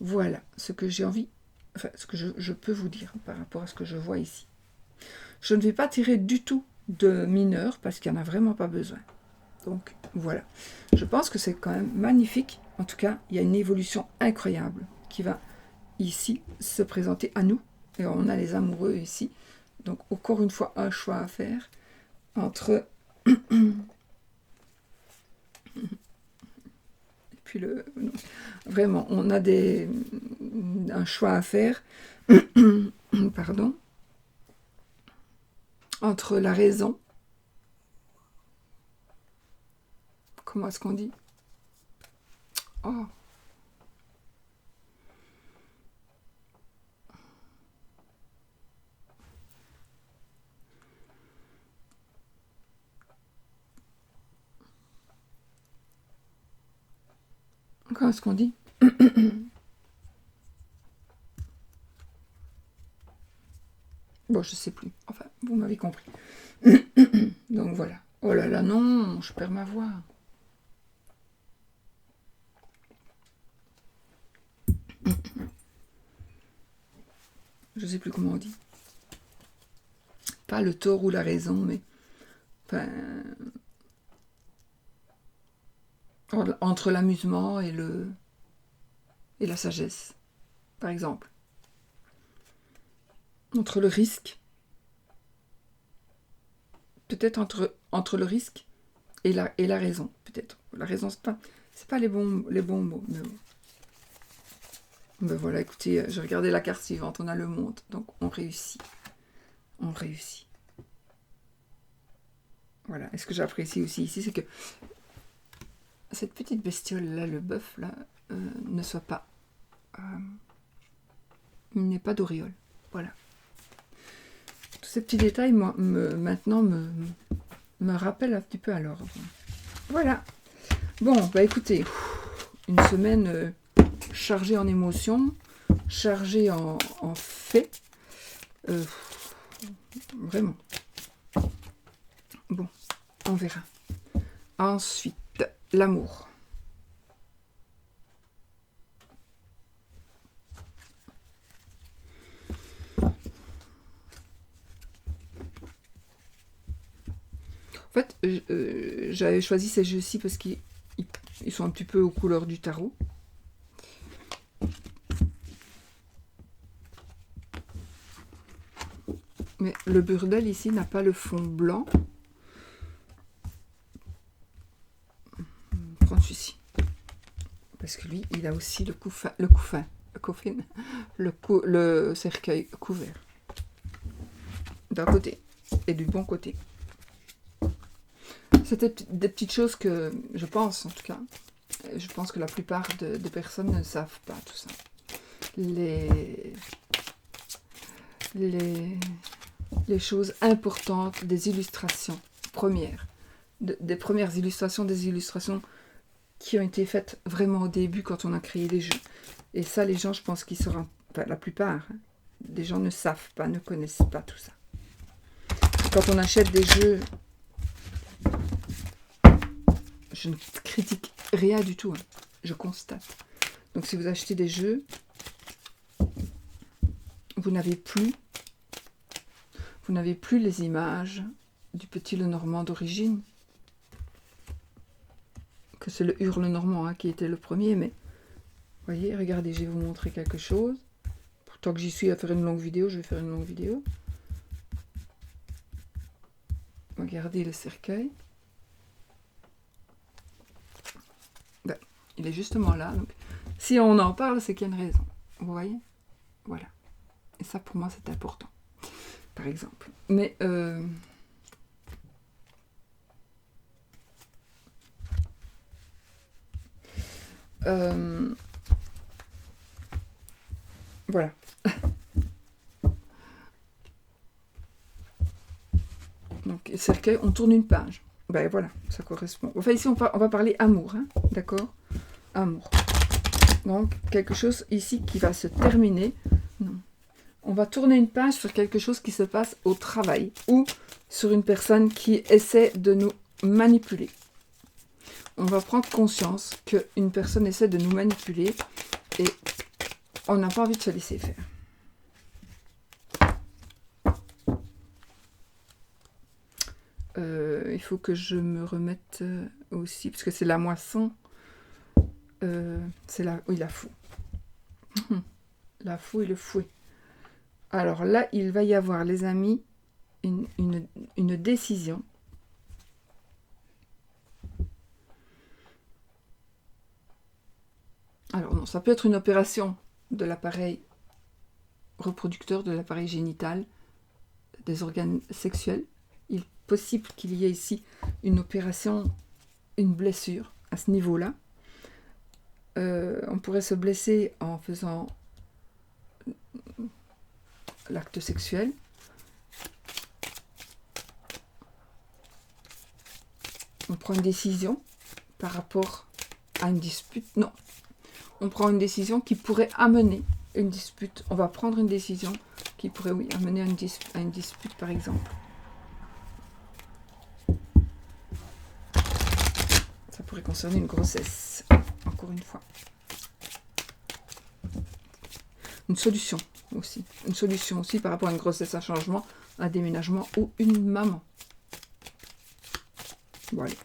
Voilà ce que j'ai envie, enfin ce que je peux vous dire par rapport à ce que je vois ici. Je ne vais pas tirer du tout de mineur parce qu'il n'y en a vraiment pas besoin. Donc voilà, je pense que c'est quand même magnifique. En tout cas, il y a une évolution incroyable qui va ici se présenter à nous. Et on a les amoureux ici. Donc encore une fois, un choix à faire entre... Puis vraiment, on a un choix à faire, pardon, entre la raison, comment est-ce qu'on dit? Oh. Comment est-ce qu'on dit? Bon, je sais plus. Enfin, vous m'avez compris. Donc voilà. Oh là là, non, je perds ma voix. Je sais plus comment on dit. Pas le tort ou la raison, mais... Enfin, entre l'amusement et la sagesse, par exemple. Entre le risque peut-être entre le risque et la raison, peut-être. La raison, c'est pas les bons mots, mais bon. Ben voilà, écoutez, j'ai regardé la carte suivante, on a le monde, donc on réussit. On réussit. Voilà, et ce que j'apprécie aussi ici, c'est que cette petite bestiole-là, le bœuf, là, ne soit pas... il n'est pas d'auréole. Voilà. Tous ces petits détails, moi, maintenant, me rappellent un petit peu à l'ordre. Voilà. Bon, bah écoutez, une semaine chargée en émotions, chargée en faits. Vraiment. Bon, on verra. Ensuite, l'amour. En fait, j'avais choisi ces jeux-ci parce qu'ils sont un petit peu aux couleurs du tarot. Mais le burdel ici n'a pas le fond blanc. On prend celui-ci. Parce que lui, il a aussi le cercueil couvert. D'un côté. Et du bon côté. C'était des petites choses que je pense, en tout cas. Je pense que la plupart des personnes ne savent pas tout ça. Les choses importantes des illustrations premières. Des premières illustrations, des illustrations qui ont été faites vraiment au début quand on a créé des jeux. Et ça, les gens, je pense qu'ils seront... Enfin, la plupart des gens ne savent pas, ne connaissent pas tout ça. Quand on achète des jeux... Je ne critique rien du tout, hein. Je constate. Donc si vous achetez des jeux, vous n'avez plus les images du petit Lenormand d'origine, que c'est le Hurle-Normand hein, qui était le premier, mais voyez, regardez, je vais vous montrer quelque chose. Pourtant que j'y suis à faire une longue vidéo, je vais faire une longue vidéo. Regardez le cercueil. Ben, il est justement là. Donc, si on en parle, c'est qu'il y a une raison. Vous voyez? Voilà. Et ça, pour moi, c'est important. Par exemple. Mais... voilà. Donc, cercueil, on tourne une page. Ben voilà, ça correspond. Enfin, ici, on va parler amour, hein, d'accord? Amour. Donc, quelque chose ici qui va se terminer. Non. On va tourner une page sur quelque chose qui se passe au travail ou sur une personne qui essaie de nous manipuler. On va prendre conscience qu'une personne essaie de nous manipuler et on n'a pas envie de se laisser faire. Il faut que je me remette aussi, parce que c'est la moisson. C'est la... Oui, la foue. La foue et le fouet. Alors là, il va y avoir, les amis, une décision. Alors non, ça peut être une opération de l'appareil reproducteur, de l'appareil génital, des organes sexuels. Il est possible qu'il y ait ici une opération, une blessure à ce niveau-là. On pourrait se blesser en faisant l'acte sexuel. On prend une décision par rapport à une dispute. Non, on prend une décision qui pourrait amener une dispute. On va prendre une décision qui pourrait, oui, amener à une dispute, par exemple. Ça pourrait concerner une grossesse, encore une fois. Une solution aussi. Une solution aussi par rapport à une grossesse, un changement, un déménagement ou une maman. Bon, allez.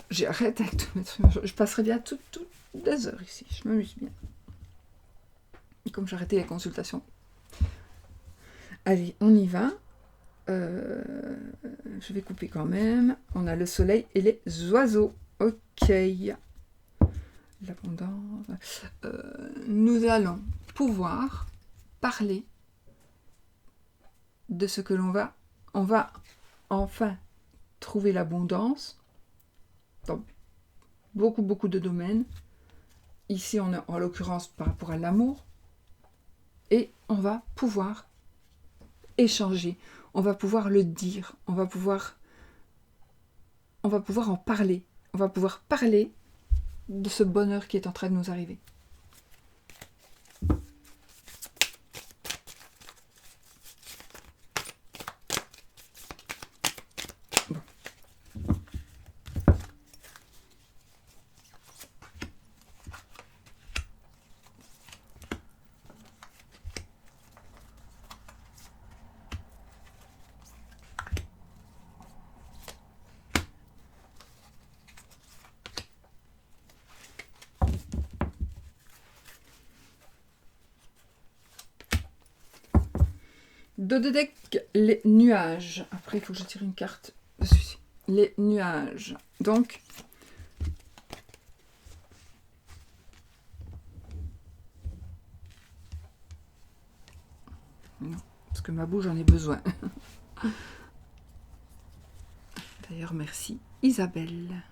J'arrête avec tout mettre. Je passerai bien toutes des heures ici. Je m'amuse bien. Et comme j'ai arrêté les consultations. Allez, on y va. Je vais couper quand même. On a le soleil et les oiseaux. Ok. L'abondance. Nous allons pouvoir parler de ce que l'on va. On va enfin trouver l'abondance dans beaucoup de domaines. Ici, on a en l'occurrence par rapport à l'amour. Et on va pouvoir échanger. On va pouvoir le dire. On va pouvoir en parler. On va pouvoir parler de ce bonheur qui est en train de nous arriver. Bon. Dos de deck, les nuages. Après, il faut que je tire une carte de celui-ci. Les nuages. Donc, non, parce que ma bouche, j'en ai besoin. D'ailleurs, merci Isabelle.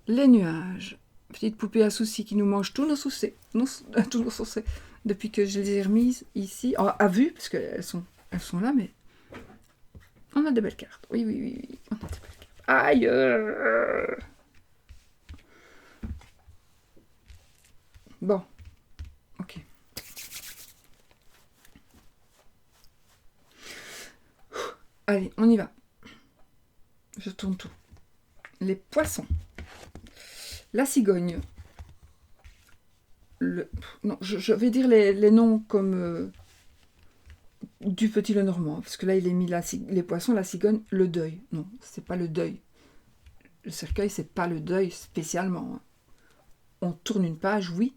Les nuages. Petite poupée à soucis qui nous mange tous nos soucis. Tous nos soucis. Depuis que je les ai remises ici, à vue, parce qu'elles sont là, mais on a des belles cartes. Oui, on a des belles cartes. Aïe. Bon. Ok. Allez, on y va. Je tourne tout. Les poissons. La cigogne. Non, je vais dire les noms comme du petit Lenormand, parce que là il est mis les poissons, la cigogne, le deuil. Non, c'est pas le deuil. Le cercueil, c'est pas le deuil spécialement. On tourne une page, oui.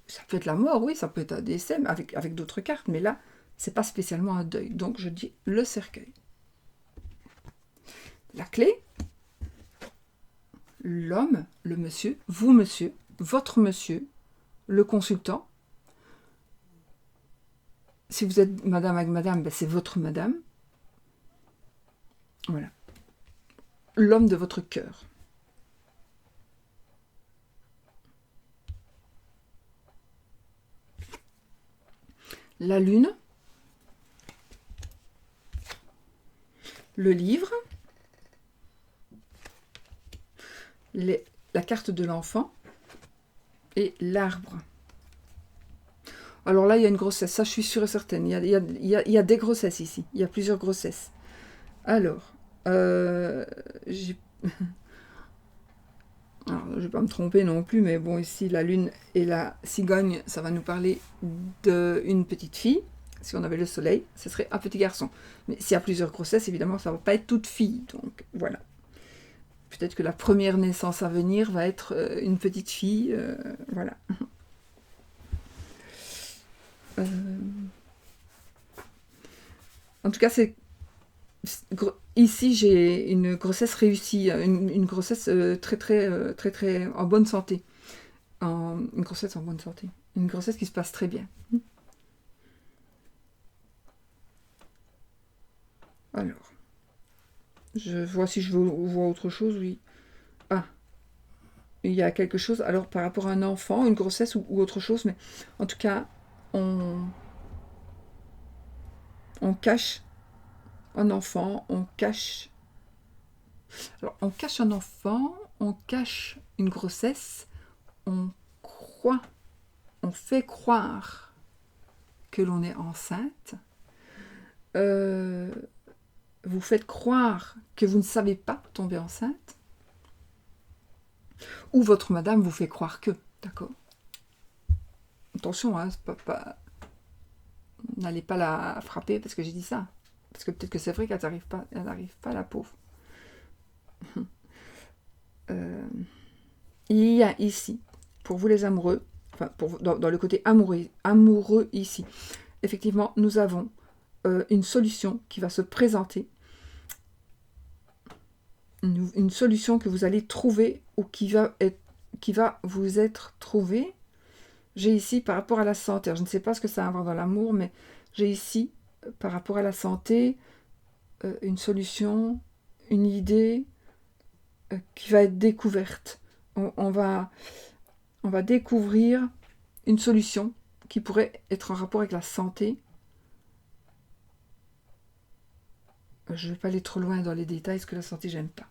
Ça peut être la mort, oui, ça peut être un décès avec d'autres cartes, mais là, c'est pas spécialement un deuil. Donc je dis le cercueil. La clé, l'homme, le monsieur, vous monsieur, votre monsieur, le consultant. Si vous êtes madame avec madame, ben c'est votre madame. Voilà. L'homme de votre cœur. La lune. Le livre. La carte de l'enfant. Et l'arbre. Alors là, il y a une grossesse, ça je suis sûre et certaine. Il y a des grossesses ici, il y a plusieurs grossesses. Alors, alors, je vais pas me tromper non plus, mais bon, ici, la lune et la cigogne, ça va nous parler d'une petite fille. Si on avait le soleil, ce serait un petit garçon. Mais s'il y a plusieurs grossesses, évidemment, ça ne va pas être toute fille. Donc, voilà. Peut-être que la première naissance à venir va être une petite fille. Voilà. En tout cas, ici j'ai une grossesse réussie, une grossesse très en bonne santé. Une grossesse en bonne santé. Une grossesse qui se passe très bien. Alors, je vois si je vois autre chose, oui. Ah, il y a quelque chose, alors par rapport à un enfant, une grossesse ou autre chose, mais en tout cas, on cache un enfant, on cache un enfant, on cache une grossesse, on fait croire que l'on est enceinte, vous faites croire que vous ne savez pas tomber enceinte, ou votre madame vous fait croire que, d'accord? Attention, hein, n'allez pas la frapper parce que j'ai dit ça. Parce que peut-être que c'est vrai qu'elle n'arrive pas, la pauvre. Il y a ici, pour vous les amoureux, enfin, dans le côté amoureux ici, effectivement, nous avons une solution qui va se présenter, une solution que vous allez trouver ou qui va vous être trouvée. J'ai ici, par rapport à la santé, alors, je ne sais pas ce que ça a à voir dans l'amour, mais j'ai ici, par rapport à la santé, une solution, une idée qui va être découverte. On va découvrir une solution qui pourrait être en rapport avec la santé. Je ne vais pas aller trop loin dans les détails, parce que la santé, j'aime pas.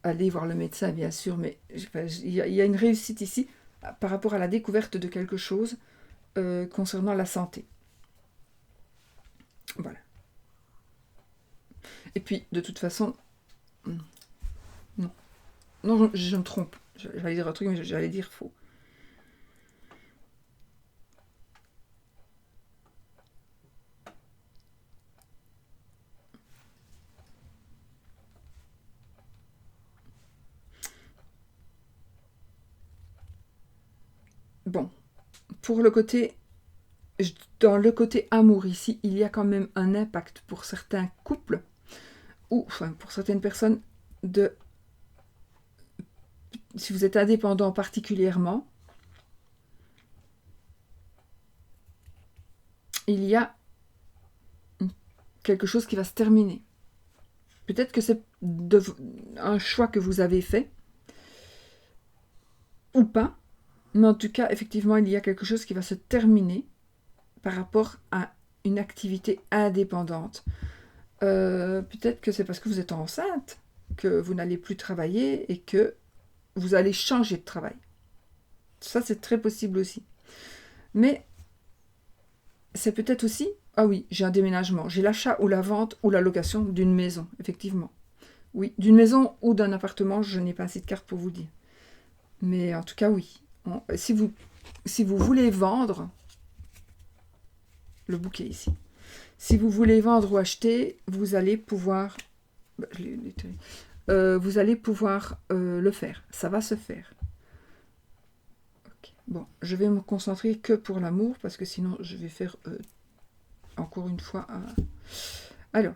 Aller voir le médecin, bien sûr, mais il y a une réussite ici par rapport à la découverte de quelque chose concernant la santé. Voilà. Et puis, de toute façon, non, je me trompe. J'allais dire un truc, mais j'allais dire faux. Bon, dans le côté amour ici, il y a quand même un impact pour certains couples, ou enfin pour certaines personnes, si vous êtes indépendant particulièrement, il y a quelque chose qui va se terminer. Peut-être que c'est un choix que vous avez fait, ou pas, mais en tout cas, effectivement, il y a quelque chose qui va se terminer par rapport à une activité indépendante. Peut-être que c'est parce que vous êtes enceinte, que vous n'allez plus travailler et que vous allez changer de travail. Ça, c'est très possible aussi. Mais c'est peut-être aussi, ah oui, j'ai un déménagement, j'ai l'achat ou la vente ou la location d'une maison, effectivement. Oui, d'une maison ou d'un appartement, je n'ai pas assez de cartes pour vous dire. Mais en tout cas, oui. Si vous voulez vendre, le bouquet ici, si vous voulez vendre ou acheter, vous allez pouvoir, vous allez pouvoir le faire. Ça va se faire. Okay. Bon, je vais me concentrer que pour l'amour, parce que sinon, je vais faire encore une fois... Alors,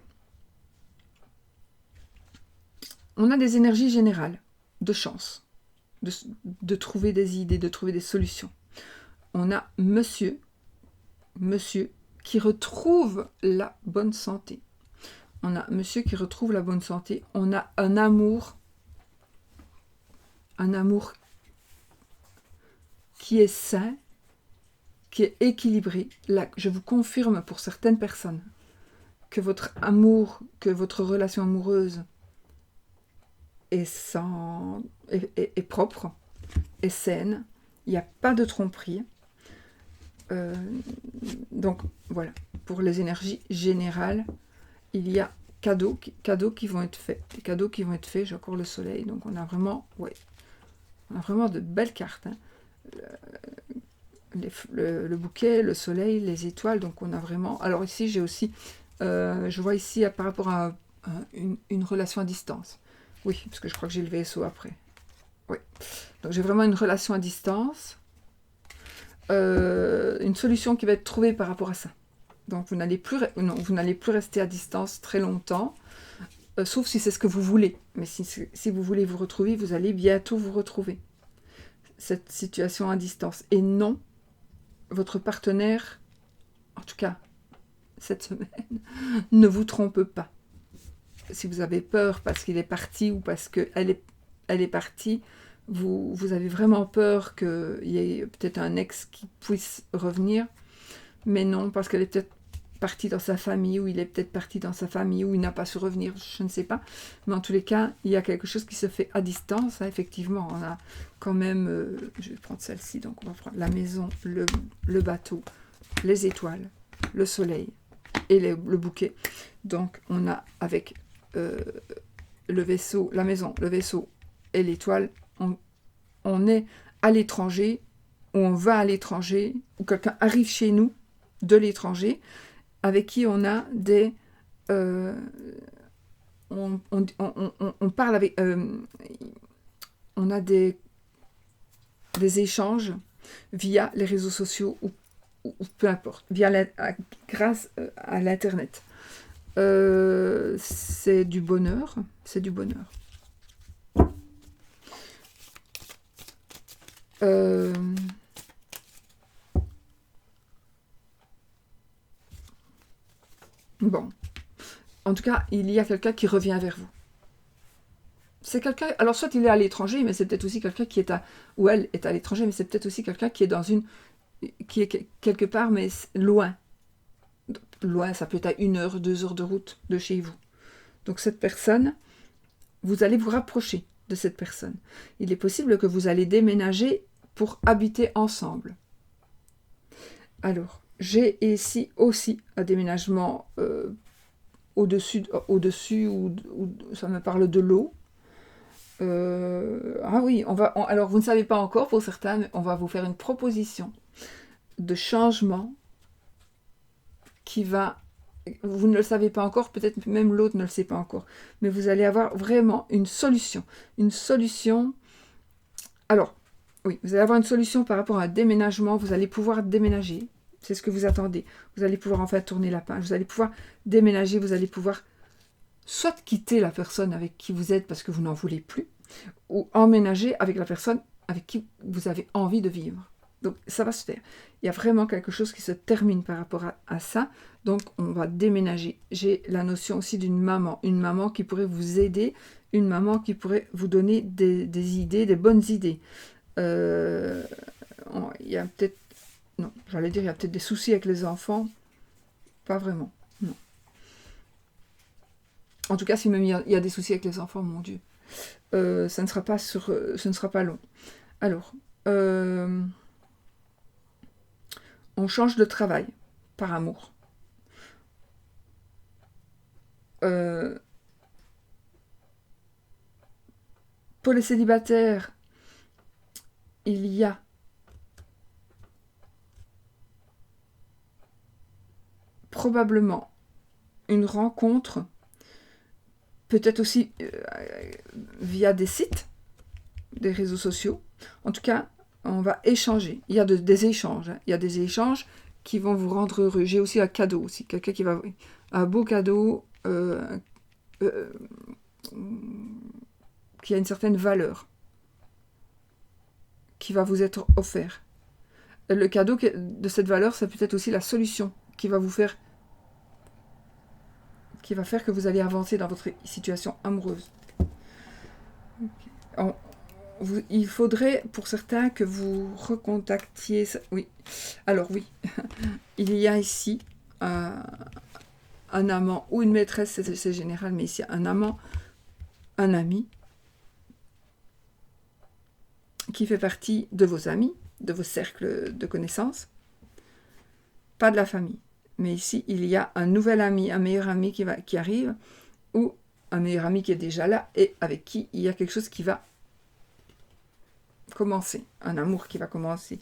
on a des énergies générales de chance, de trouver des idées, de trouver des solutions. On a monsieur qui retrouve la bonne santé. On a monsieur qui retrouve la bonne santé. On a un amour qui est sain, qui est équilibré. Là, je vous confirme pour certaines personnes que votre amour, que votre relation amoureuse est propre, est saine. Il n'y a pas de tromperie. Donc voilà, pour les énergies générales, il y a cadeaux qui vont être faits. Les cadeaux qui vont être faits, j'ai encore le soleil, donc on a vraiment de belles cartes. Hein. Le bouquet, le soleil, les étoiles, donc on a vraiment... Alors ici, j'ai aussi, je vois ici par rapport à une relation à distance. Oui, parce que je crois que j'ai le vaisseau après. Oui, donc j'ai vraiment une relation à distance. Une solution qui va être trouvée par rapport à ça. Donc vous n'allez plus rester à distance très longtemps, sauf si c'est ce que vous voulez. Mais si vous voulez vous retrouver, vous allez bientôt vous retrouver. Cette situation à distance. Et non, votre partenaire, en tout cas cette semaine, ne vous trompe pas. Si vous avez peur parce qu'il est parti ou parce qu'elle est partie, vous avez vraiment peur qu'il y ait peut-être un ex qui puisse revenir, mais non, parce qu'elle est peut-être partie dans sa famille, ou il est peut-être parti dans sa famille, ou il n'a pas su revenir, je ne sais pas. Mais en tous les cas, il y a quelque chose qui se fait à distance. Hein, effectivement, on a quand même... je vais prendre celle-ci, donc on va prendre la maison, le bateau, les étoiles, le soleil et le bouquet. Donc on a avec le vaisseau, la maison, le vaisseau et l'étoile, on est à l'étranger, ou on va à l'étranger, ou quelqu'un arrive chez nous de l'étranger, avec qui on a des... on parle avec... on a des... des échanges via les réseaux sociaux ou peu importe, grâce à l'Internet. C'est du bonheur, c'est du bonheur. Bon, en tout cas, il y a quelqu'un qui revient vers vous. C'est quelqu'un, alors soit il est à l'étranger, mais c'est peut-être aussi quelqu'un qui est ou elle est à l'étranger, mais c'est peut-être aussi quelqu'un qui est qui est quelque part, mais loin. Loin, ça peut être à 1 heure, 2 heures de route de chez vous. Donc cette personne, vous allez vous rapprocher de cette personne. Il est possible que vous allez déménager pour habiter ensemble. Alors, j'ai ici aussi un déménagement au-dessus, ou ça me parle de l'eau. Ah oui, alors vous ne savez pas encore pour certains, mais on va vous faire une proposition de changement qui va... Vous ne le savez pas encore, peut-être même l'autre ne le sait pas encore, mais vous allez avoir vraiment une solution. Une solution... Alors, oui, vous allez avoir une solution par rapport à un déménagement, vous allez pouvoir déménager, c'est ce que vous attendez. Vous allez pouvoir enfin tourner la page, vous allez pouvoir déménager, vous allez pouvoir soit quitter la personne avec qui vous êtes parce que vous n'en voulez plus, ou emménager avec la personne avec qui vous avez envie de vivre. Donc ça va se faire. Il y a vraiment quelque chose qui se termine par rapport à ça. Donc on va déménager. J'ai la notion aussi d'une maman. Une maman qui pourrait vous aider. Une maman qui pourrait vous donner des idées, des bonnes idées. Il y a peut-être... Non, j'allais dire il y a peut-être des soucis avec les enfants. Pas vraiment. Non. En tout cas, si même il y a des soucis avec les enfants, mon Dieu. Ce ne sera pas long. Alors, on change de travail par amour. Pour les célibataires, il y a probablement une rencontre, peut-être aussi via des sites, des réseaux sociaux. En tout cas, on va échanger. Il y a des échanges. Hein. Il y a des échanges qui vont vous rendre heureux. J'ai aussi un cadeau aussi. Quelqu'un qui va... Un beau cadeau qui a une certaine valeur qui va vous être offert. Le cadeau de cette valeur, c'est peut-être aussi la solution qui va faire que vous allez avancer dans votre situation amoureuse. Il faudrait, pour certains, que vous recontactiez... Oui. Alors oui, il y a ici un amant ou une maîtresse, c'est général, mais ici un amant, un ami, qui fait partie de vos amis, de vos cercles de connaissances, pas de la famille. Mais ici, il y a un nouvel ami, un meilleur ami qui arrive, ou un meilleur ami qui est déjà là, et avec qui il y a quelque chose qui va commencer, un amour qui va commencer.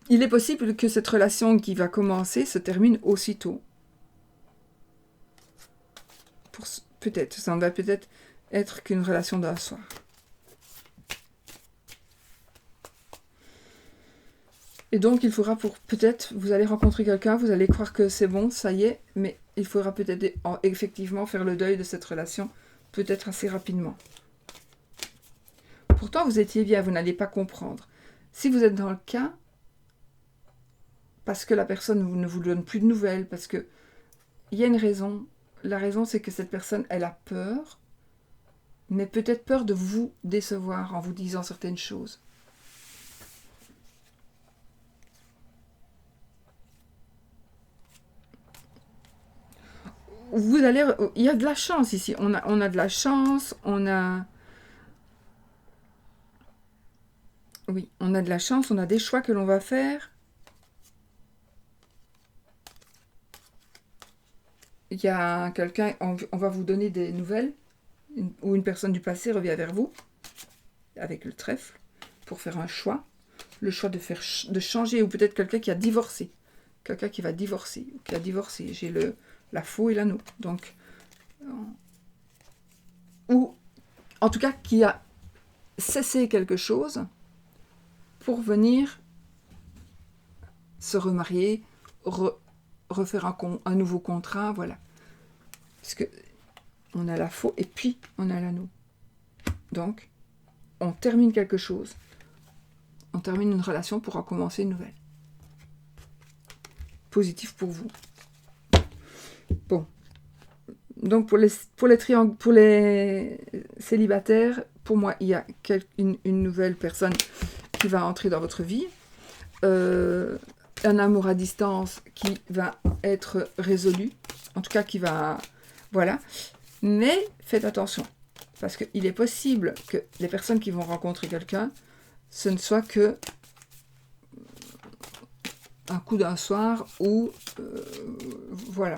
Il est possible que cette relation qui va commencer se termine aussitôt. Peut-être, ça ne va peut-être être qu'une relation d'un soir. Et donc, il faudra peut-être, vous allez rencontrer quelqu'un, vous allez croire que c'est bon, ça y est, mais il faudra peut-être effectivement faire le deuil de cette relation, peut-être assez rapidement. Pourtant, vous étiez bien, vous n'allez pas comprendre. Si vous êtes dans le cas, parce que la personne ne vous donne plus de nouvelles, parce que il y a une raison. La raison, c'est que cette personne, elle a peur, mais peut-être peur de vous décevoir en vous disant certaines choses. Il y a de la chance ici. On a de la chance, oui, on a de la chance, on a des choix que l'on va faire. Il y a quelqu'un, on va vous donner des nouvelles, ou une personne du passé revient vers vous, avec le trèfle, pour faire un choix. Le choix de changer, ou peut-être quelqu'un qui a divorcé. Quelqu'un qui va divorcer, ou qui a divorcé. J'ai la faux et l'anneau. Donc, ou en tout cas qui a cessé quelque chose pour venir se remarier, refaire un nouveau contrat, voilà. Parce que on a la faux et puis on a l'anneau. Donc, on termine quelque chose. On termine une relation pour en commencer une nouvelle. Positif pour vous. Bon. Donc, pour les célibataires, pour moi, il y a une nouvelle personne qui va entrer dans votre vie. Un amour à distance qui va être résolu. En tout cas, qui va... Voilà. Mais faites attention. Parce qu'il est possible que les personnes qui vont rencontrer quelqu'un, ce ne soit que un coup d'un soir ou... voilà.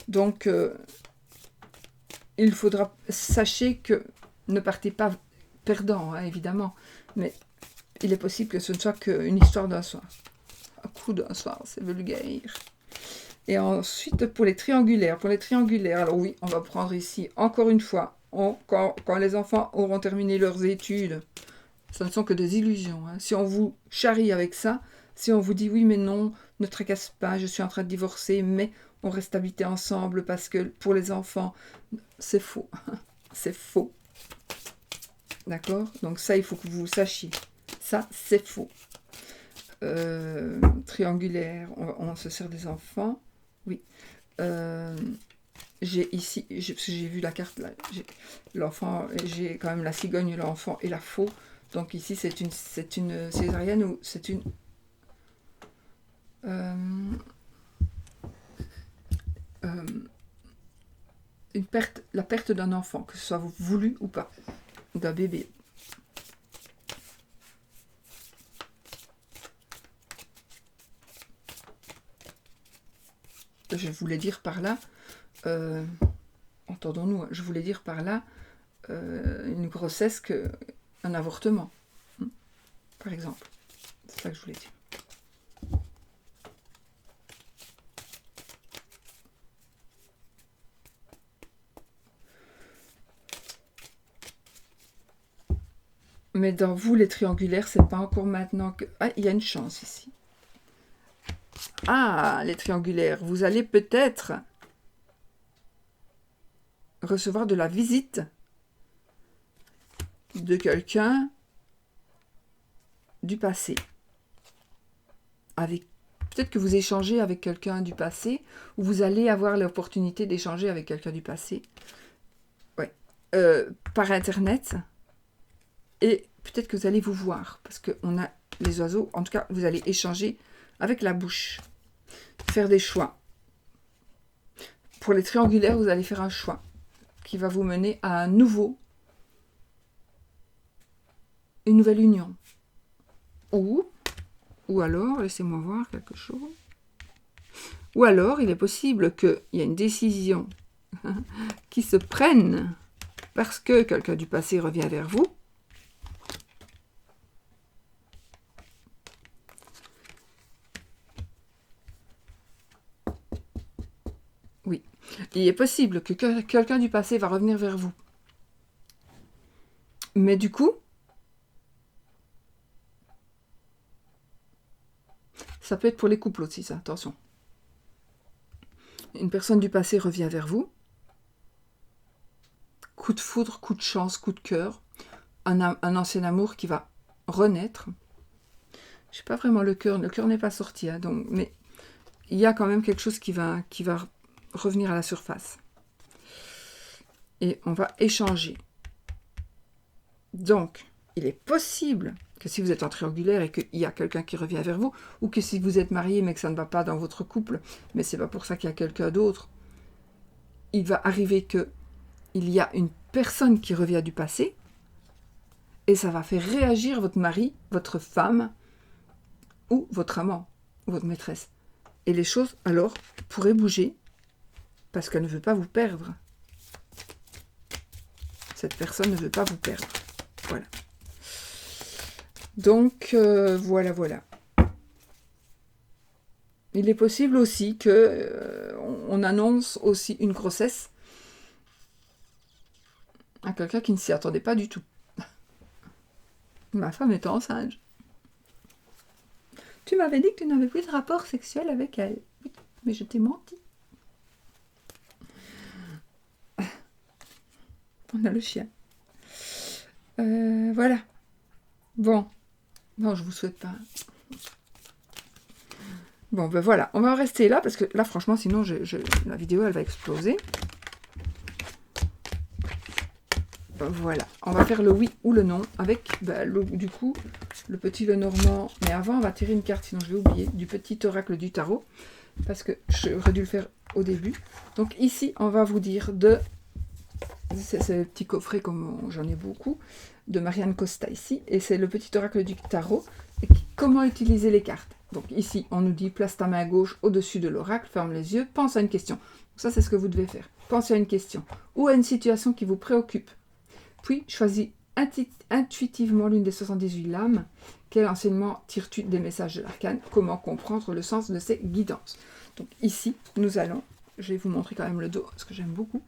Donc, il faudra... Sachez que ne partez pas perdant, hein, évidemment. Mais il est possible que ce ne soit qu'une histoire d'un soir. Un coup d'un soir, c'est vulgaire. Et ensuite, pour les triangulaires. Alors oui, on va prendre ici, encore une fois, quand les enfants auront terminé leurs études, ce ne sont que des illusions. Hein. Si on vous charrie avec ça, si on vous dit oui mais non, ne tracasse pas, je suis en train de divorcer, mais on reste habiter ensemble parce que pour les enfants, c'est faux. C'est faux. D'accord? Donc ça, il faut que vous sachiez. Ça, c'est faux. Triangulaire, on se sert des enfants. Oui. J'ai ici, parce que j'ai vu la carte là, l'enfant, j'ai quand même la cigogne, l'enfant et la faux. Donc ici, c'est une césarienne ou c'est une... la perte d'un enfant, que ce soit voulu ou pas, d'un bébé. Je voulais dire par là, entendons-nous, je voulais dire par là une grossesse, un avortement, par exemple. C'est ça que je voulais dire. Mais dans vous, les triangulaires, c'est pas encore maintenant que... Ah, il y a une chance ici. Ah, les triangulaires, vous allez peut-être recevoir de la visite de quelqu'un du passé. Peut-être que vous échangez avec quelqu'un du passé, ou vous allez avoir l'opportunité d'échanger avec quelqu'un du passé. Ouais. Par Internet. Et peut-être que vous allez vous voir, parce qu'on a les oiseaux. En tout cas, vous allez échanger avec la bouche. Faire des choix. Pour les triangulaires, vous allez faire un choix qui va vous mener à une nouvelle union. Ou alors, laissez-moi voir quelque chose. Ou alors, il est possible qu'il y ait une décision qui se prenne parce que quelqu'un du passé revient vers vous. Oui. Il est possible que quelqu'un du passé va revenir vers vous. Mais du coup, ça peut être pour les couples aussi, ça, attention. Une personne du passé revient vers vous. Coup de foudre, coup de chance, coup de cœur. Un ancien amour qui va renaître. Je sais pas vraiment le cœur n'est pas sorti, hein, donc, mais il y a quand même quelque chose qui va revenir à la surface. Et on va échanger. Donc, il est possible que si vous êtes en triangulaire et qu'il y a quelqu'un qui revient vers vous, ou que si vous êtes marié mais que ça ne va pas dans votre couple, mais c'est pas pour ça qu'il y a quelqu'un d'autre, il va arriver que il y a une personne qui revient du passé, et ça va faire réagir votre mari, votre femme, ou votre amant, ou votre maîtresse. Et les choses, alors, pourraient bouger, parce qu'elle ne veut pas vous perdre. Cette personne ne veut pas vous perdre. Voilà. Donc, voilà. Il est possible aussi que on annonce aussi une grossesse à quelqu'un qui ne s'y attendait pas du tout. Ma femme est enceinte. Tu m'avais dit que tu n'avais plus de rapport sexuel avec elle. Oui, mais je t'ai menti. On a le chien. Voilà. Bon. Non, je vous souhaite pas. Bon, ben voilà. On va en rester là, parce que là, franchement, sinon, la vidéo, elle va exploser. Voilà. On va faire le oui ou le non, avec, du coup, le petit Lenormand. Mais avant, on va tirer une carte, sinon je vais oublier, du petit oracle du tarot, parce que j'aurais dû le faire au début. Donc ici, on va vous dire de... C'est le petit coffret, comme j'en ai beaucoup, de Marianne Costa ici, et c'est le petit oracle du tarot. Et comment utiliser les cartes? Donc ici, on nous dit, place ta main gauche au-dessus de l'oracle, ferme les yeux, pense à une question. Donc ça, c'est ce que vous devez faire. Pensez à une question, ou à une situation qui vous préoccupe. Puis, choisis intuitivement l'une des 78 lames. Quel enseignement tires-tu des messages de l'arcane? Comment comprendre le sens de ces guidances? Donc ici, nous allons... Je vais vous montrer quand même le dos, parce que j'aime beaucoup.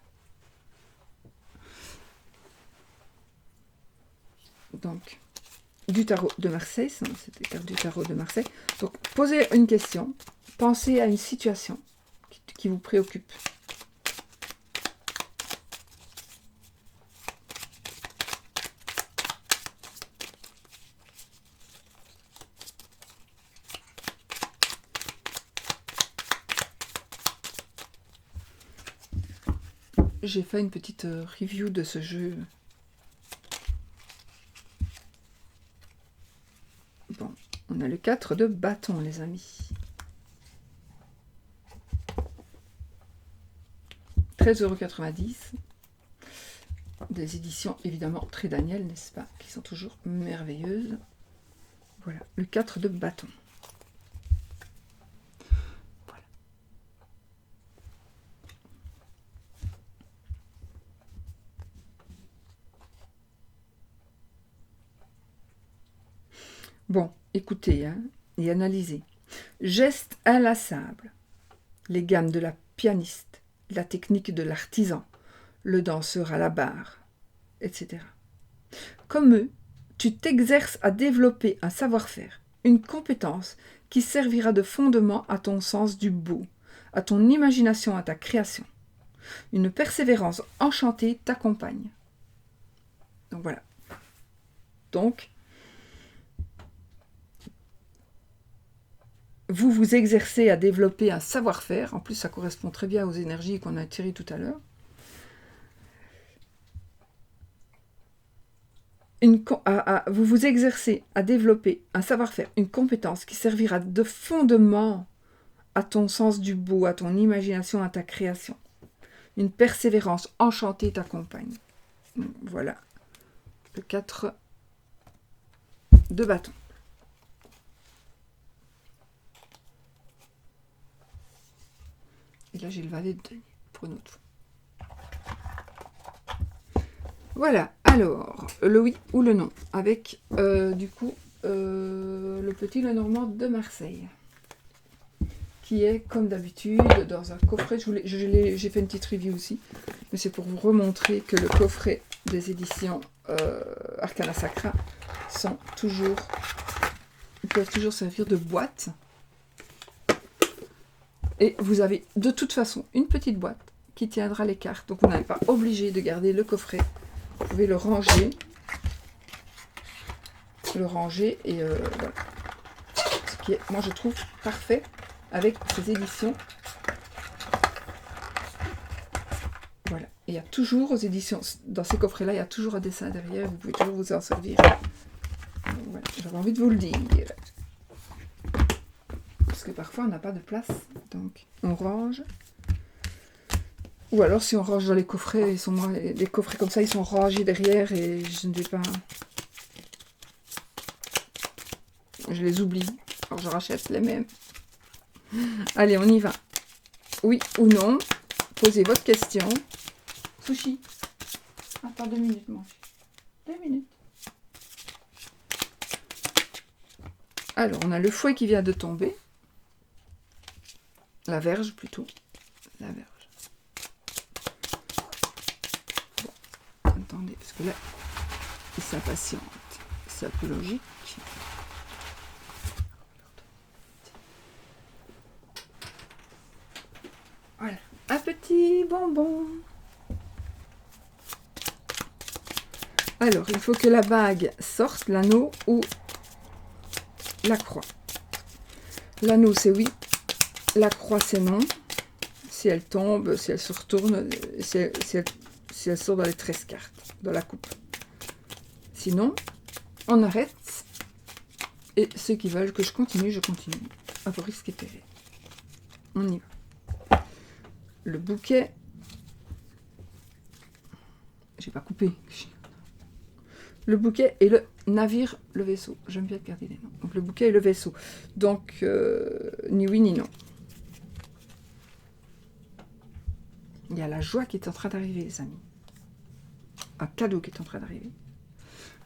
Donc, du tarot de Marseille, c'était carte du tarot de Marseille. Donc, posez une question, pensez à une situation qui vous préoccupe. J'ai fait une petite review de ce jeu. Bon, on a le 4 de bâton, les amis. 13,90 €. Des éditions, évidemment, très Daniel, n'est-ce pas? Qui sont toujours merveilleuses. Voilà, le 4 de bâton. Voilà. Bon, écoutez hein, et analysez. Geste inlassable. Les gammes de la pianiste, la technique de l'artisan, le danseur à la barre, etc. Comme eux, tu t'exerces à développer un savoir-faire, une compétence qui servira de fondement à ton sens du beau, à ton imagination, à ta création. Une persévérance enchantée t'accompagne. Donc voilà. Donc, vous vous exercez à développer un savoir-faire. En plus, ça correspond très bien aux énergies qu'on a tirées tout à l'heure. Vous vous exercez à développer un savoir-faire, une compétence qui servira de fondement à ton sens du beau, à ton imagination, à ta création. Une persévérance enchantée t'accompagne. Voilà. Le 4 de bâton. Et là, j'ai le valet de denier pour une autre fois. Voilà, alors, le oui ou le non, avec du coup le petit Lenormand de Marseille, qui est comme d'habitude dans un coffret. J'ai fait une petite review aussi, mais c'est pour vous remontrer que le coffret des éditions Arcana Sacra peuvent toujours servir de boîte. Et vous avez de toute façon une petite boîte qui tiendra les cartes, donc vous n'êtes pas obligé de garder le coffret. Vous pouvez le ranger et voilà. Ce qui est, moi je trouve, parfait avec ces éditions. Voilà. Et il y a toujours aux éditions, dans ces coffrets-là, il y a toujours un dessin derrière, vous pouvez toujours vous en servir. Voilà. J'avais envie de vous le dire. Parce que parfois on n'a pas de place, donc on range. Ou alors si on range dans les coffrets, les coffrets comme ça, ils sont rangés derrière et je ne vais pas... Je les oublie. Alors je rachète les mêmes. Allez, on y va. Oui ou non? Posez votre question. Sushi. Attends 2 minutes, mon fils. 2 minutes. Alors, on a le fouet qui vient de tomber. La verge, plutôt. La verge. Bon, attendez. Parce que là, il s'impatiente. C'est un peu logique. Voilà, un petit bonbon. Alors, il faut que la bague sorte, l'anneau ou la croix. L'anneau, c'est oui. La croix, c'est non. Si elle tombe, si elle se retourne, si elle sort dans les 13 cartes, dans la coupe. Sinon, on arrête. Et ceux qui veulent que je continue, je continue. À vos risques et périls. On y va. Le bouquet. J'ai pas coupé. Le bouquet et le navire, le vaisseau. J'aime bien garder les noms. Donc le bouquet et le vaisseau. Donc, ni oui ni non. Il y a la joie qui est en train d'arriver, les amis. Un cadeau qui est en train d'arriver.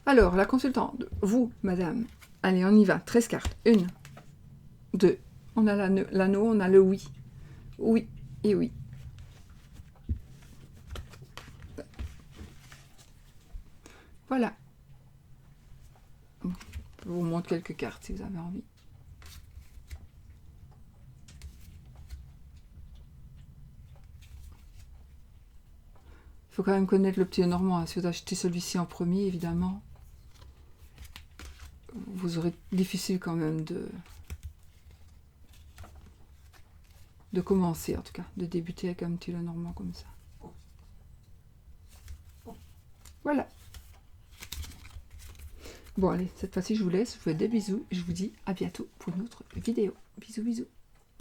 Alors, la consultante, vous, madame. Allez, on y va. 13 cartes. 1, 2. On a l'anneau, on a le oui. Oui et oui. Voilà. Je vous montre quelques cartes si vous avez envie. Il faut quand même connaître le petit Normand. Si vous achetez celui-ci en premier, évidemment, vous aurez difficile quand même de commencer, en tout cas, de débuter avec un petit Normand comme ça. Voilà. Bon, allez, cette fois-ci, je vous laisse. Je vous fais des bisous. Et je vous dis à bientôt pour une autre vidéo. Bisous, bisous.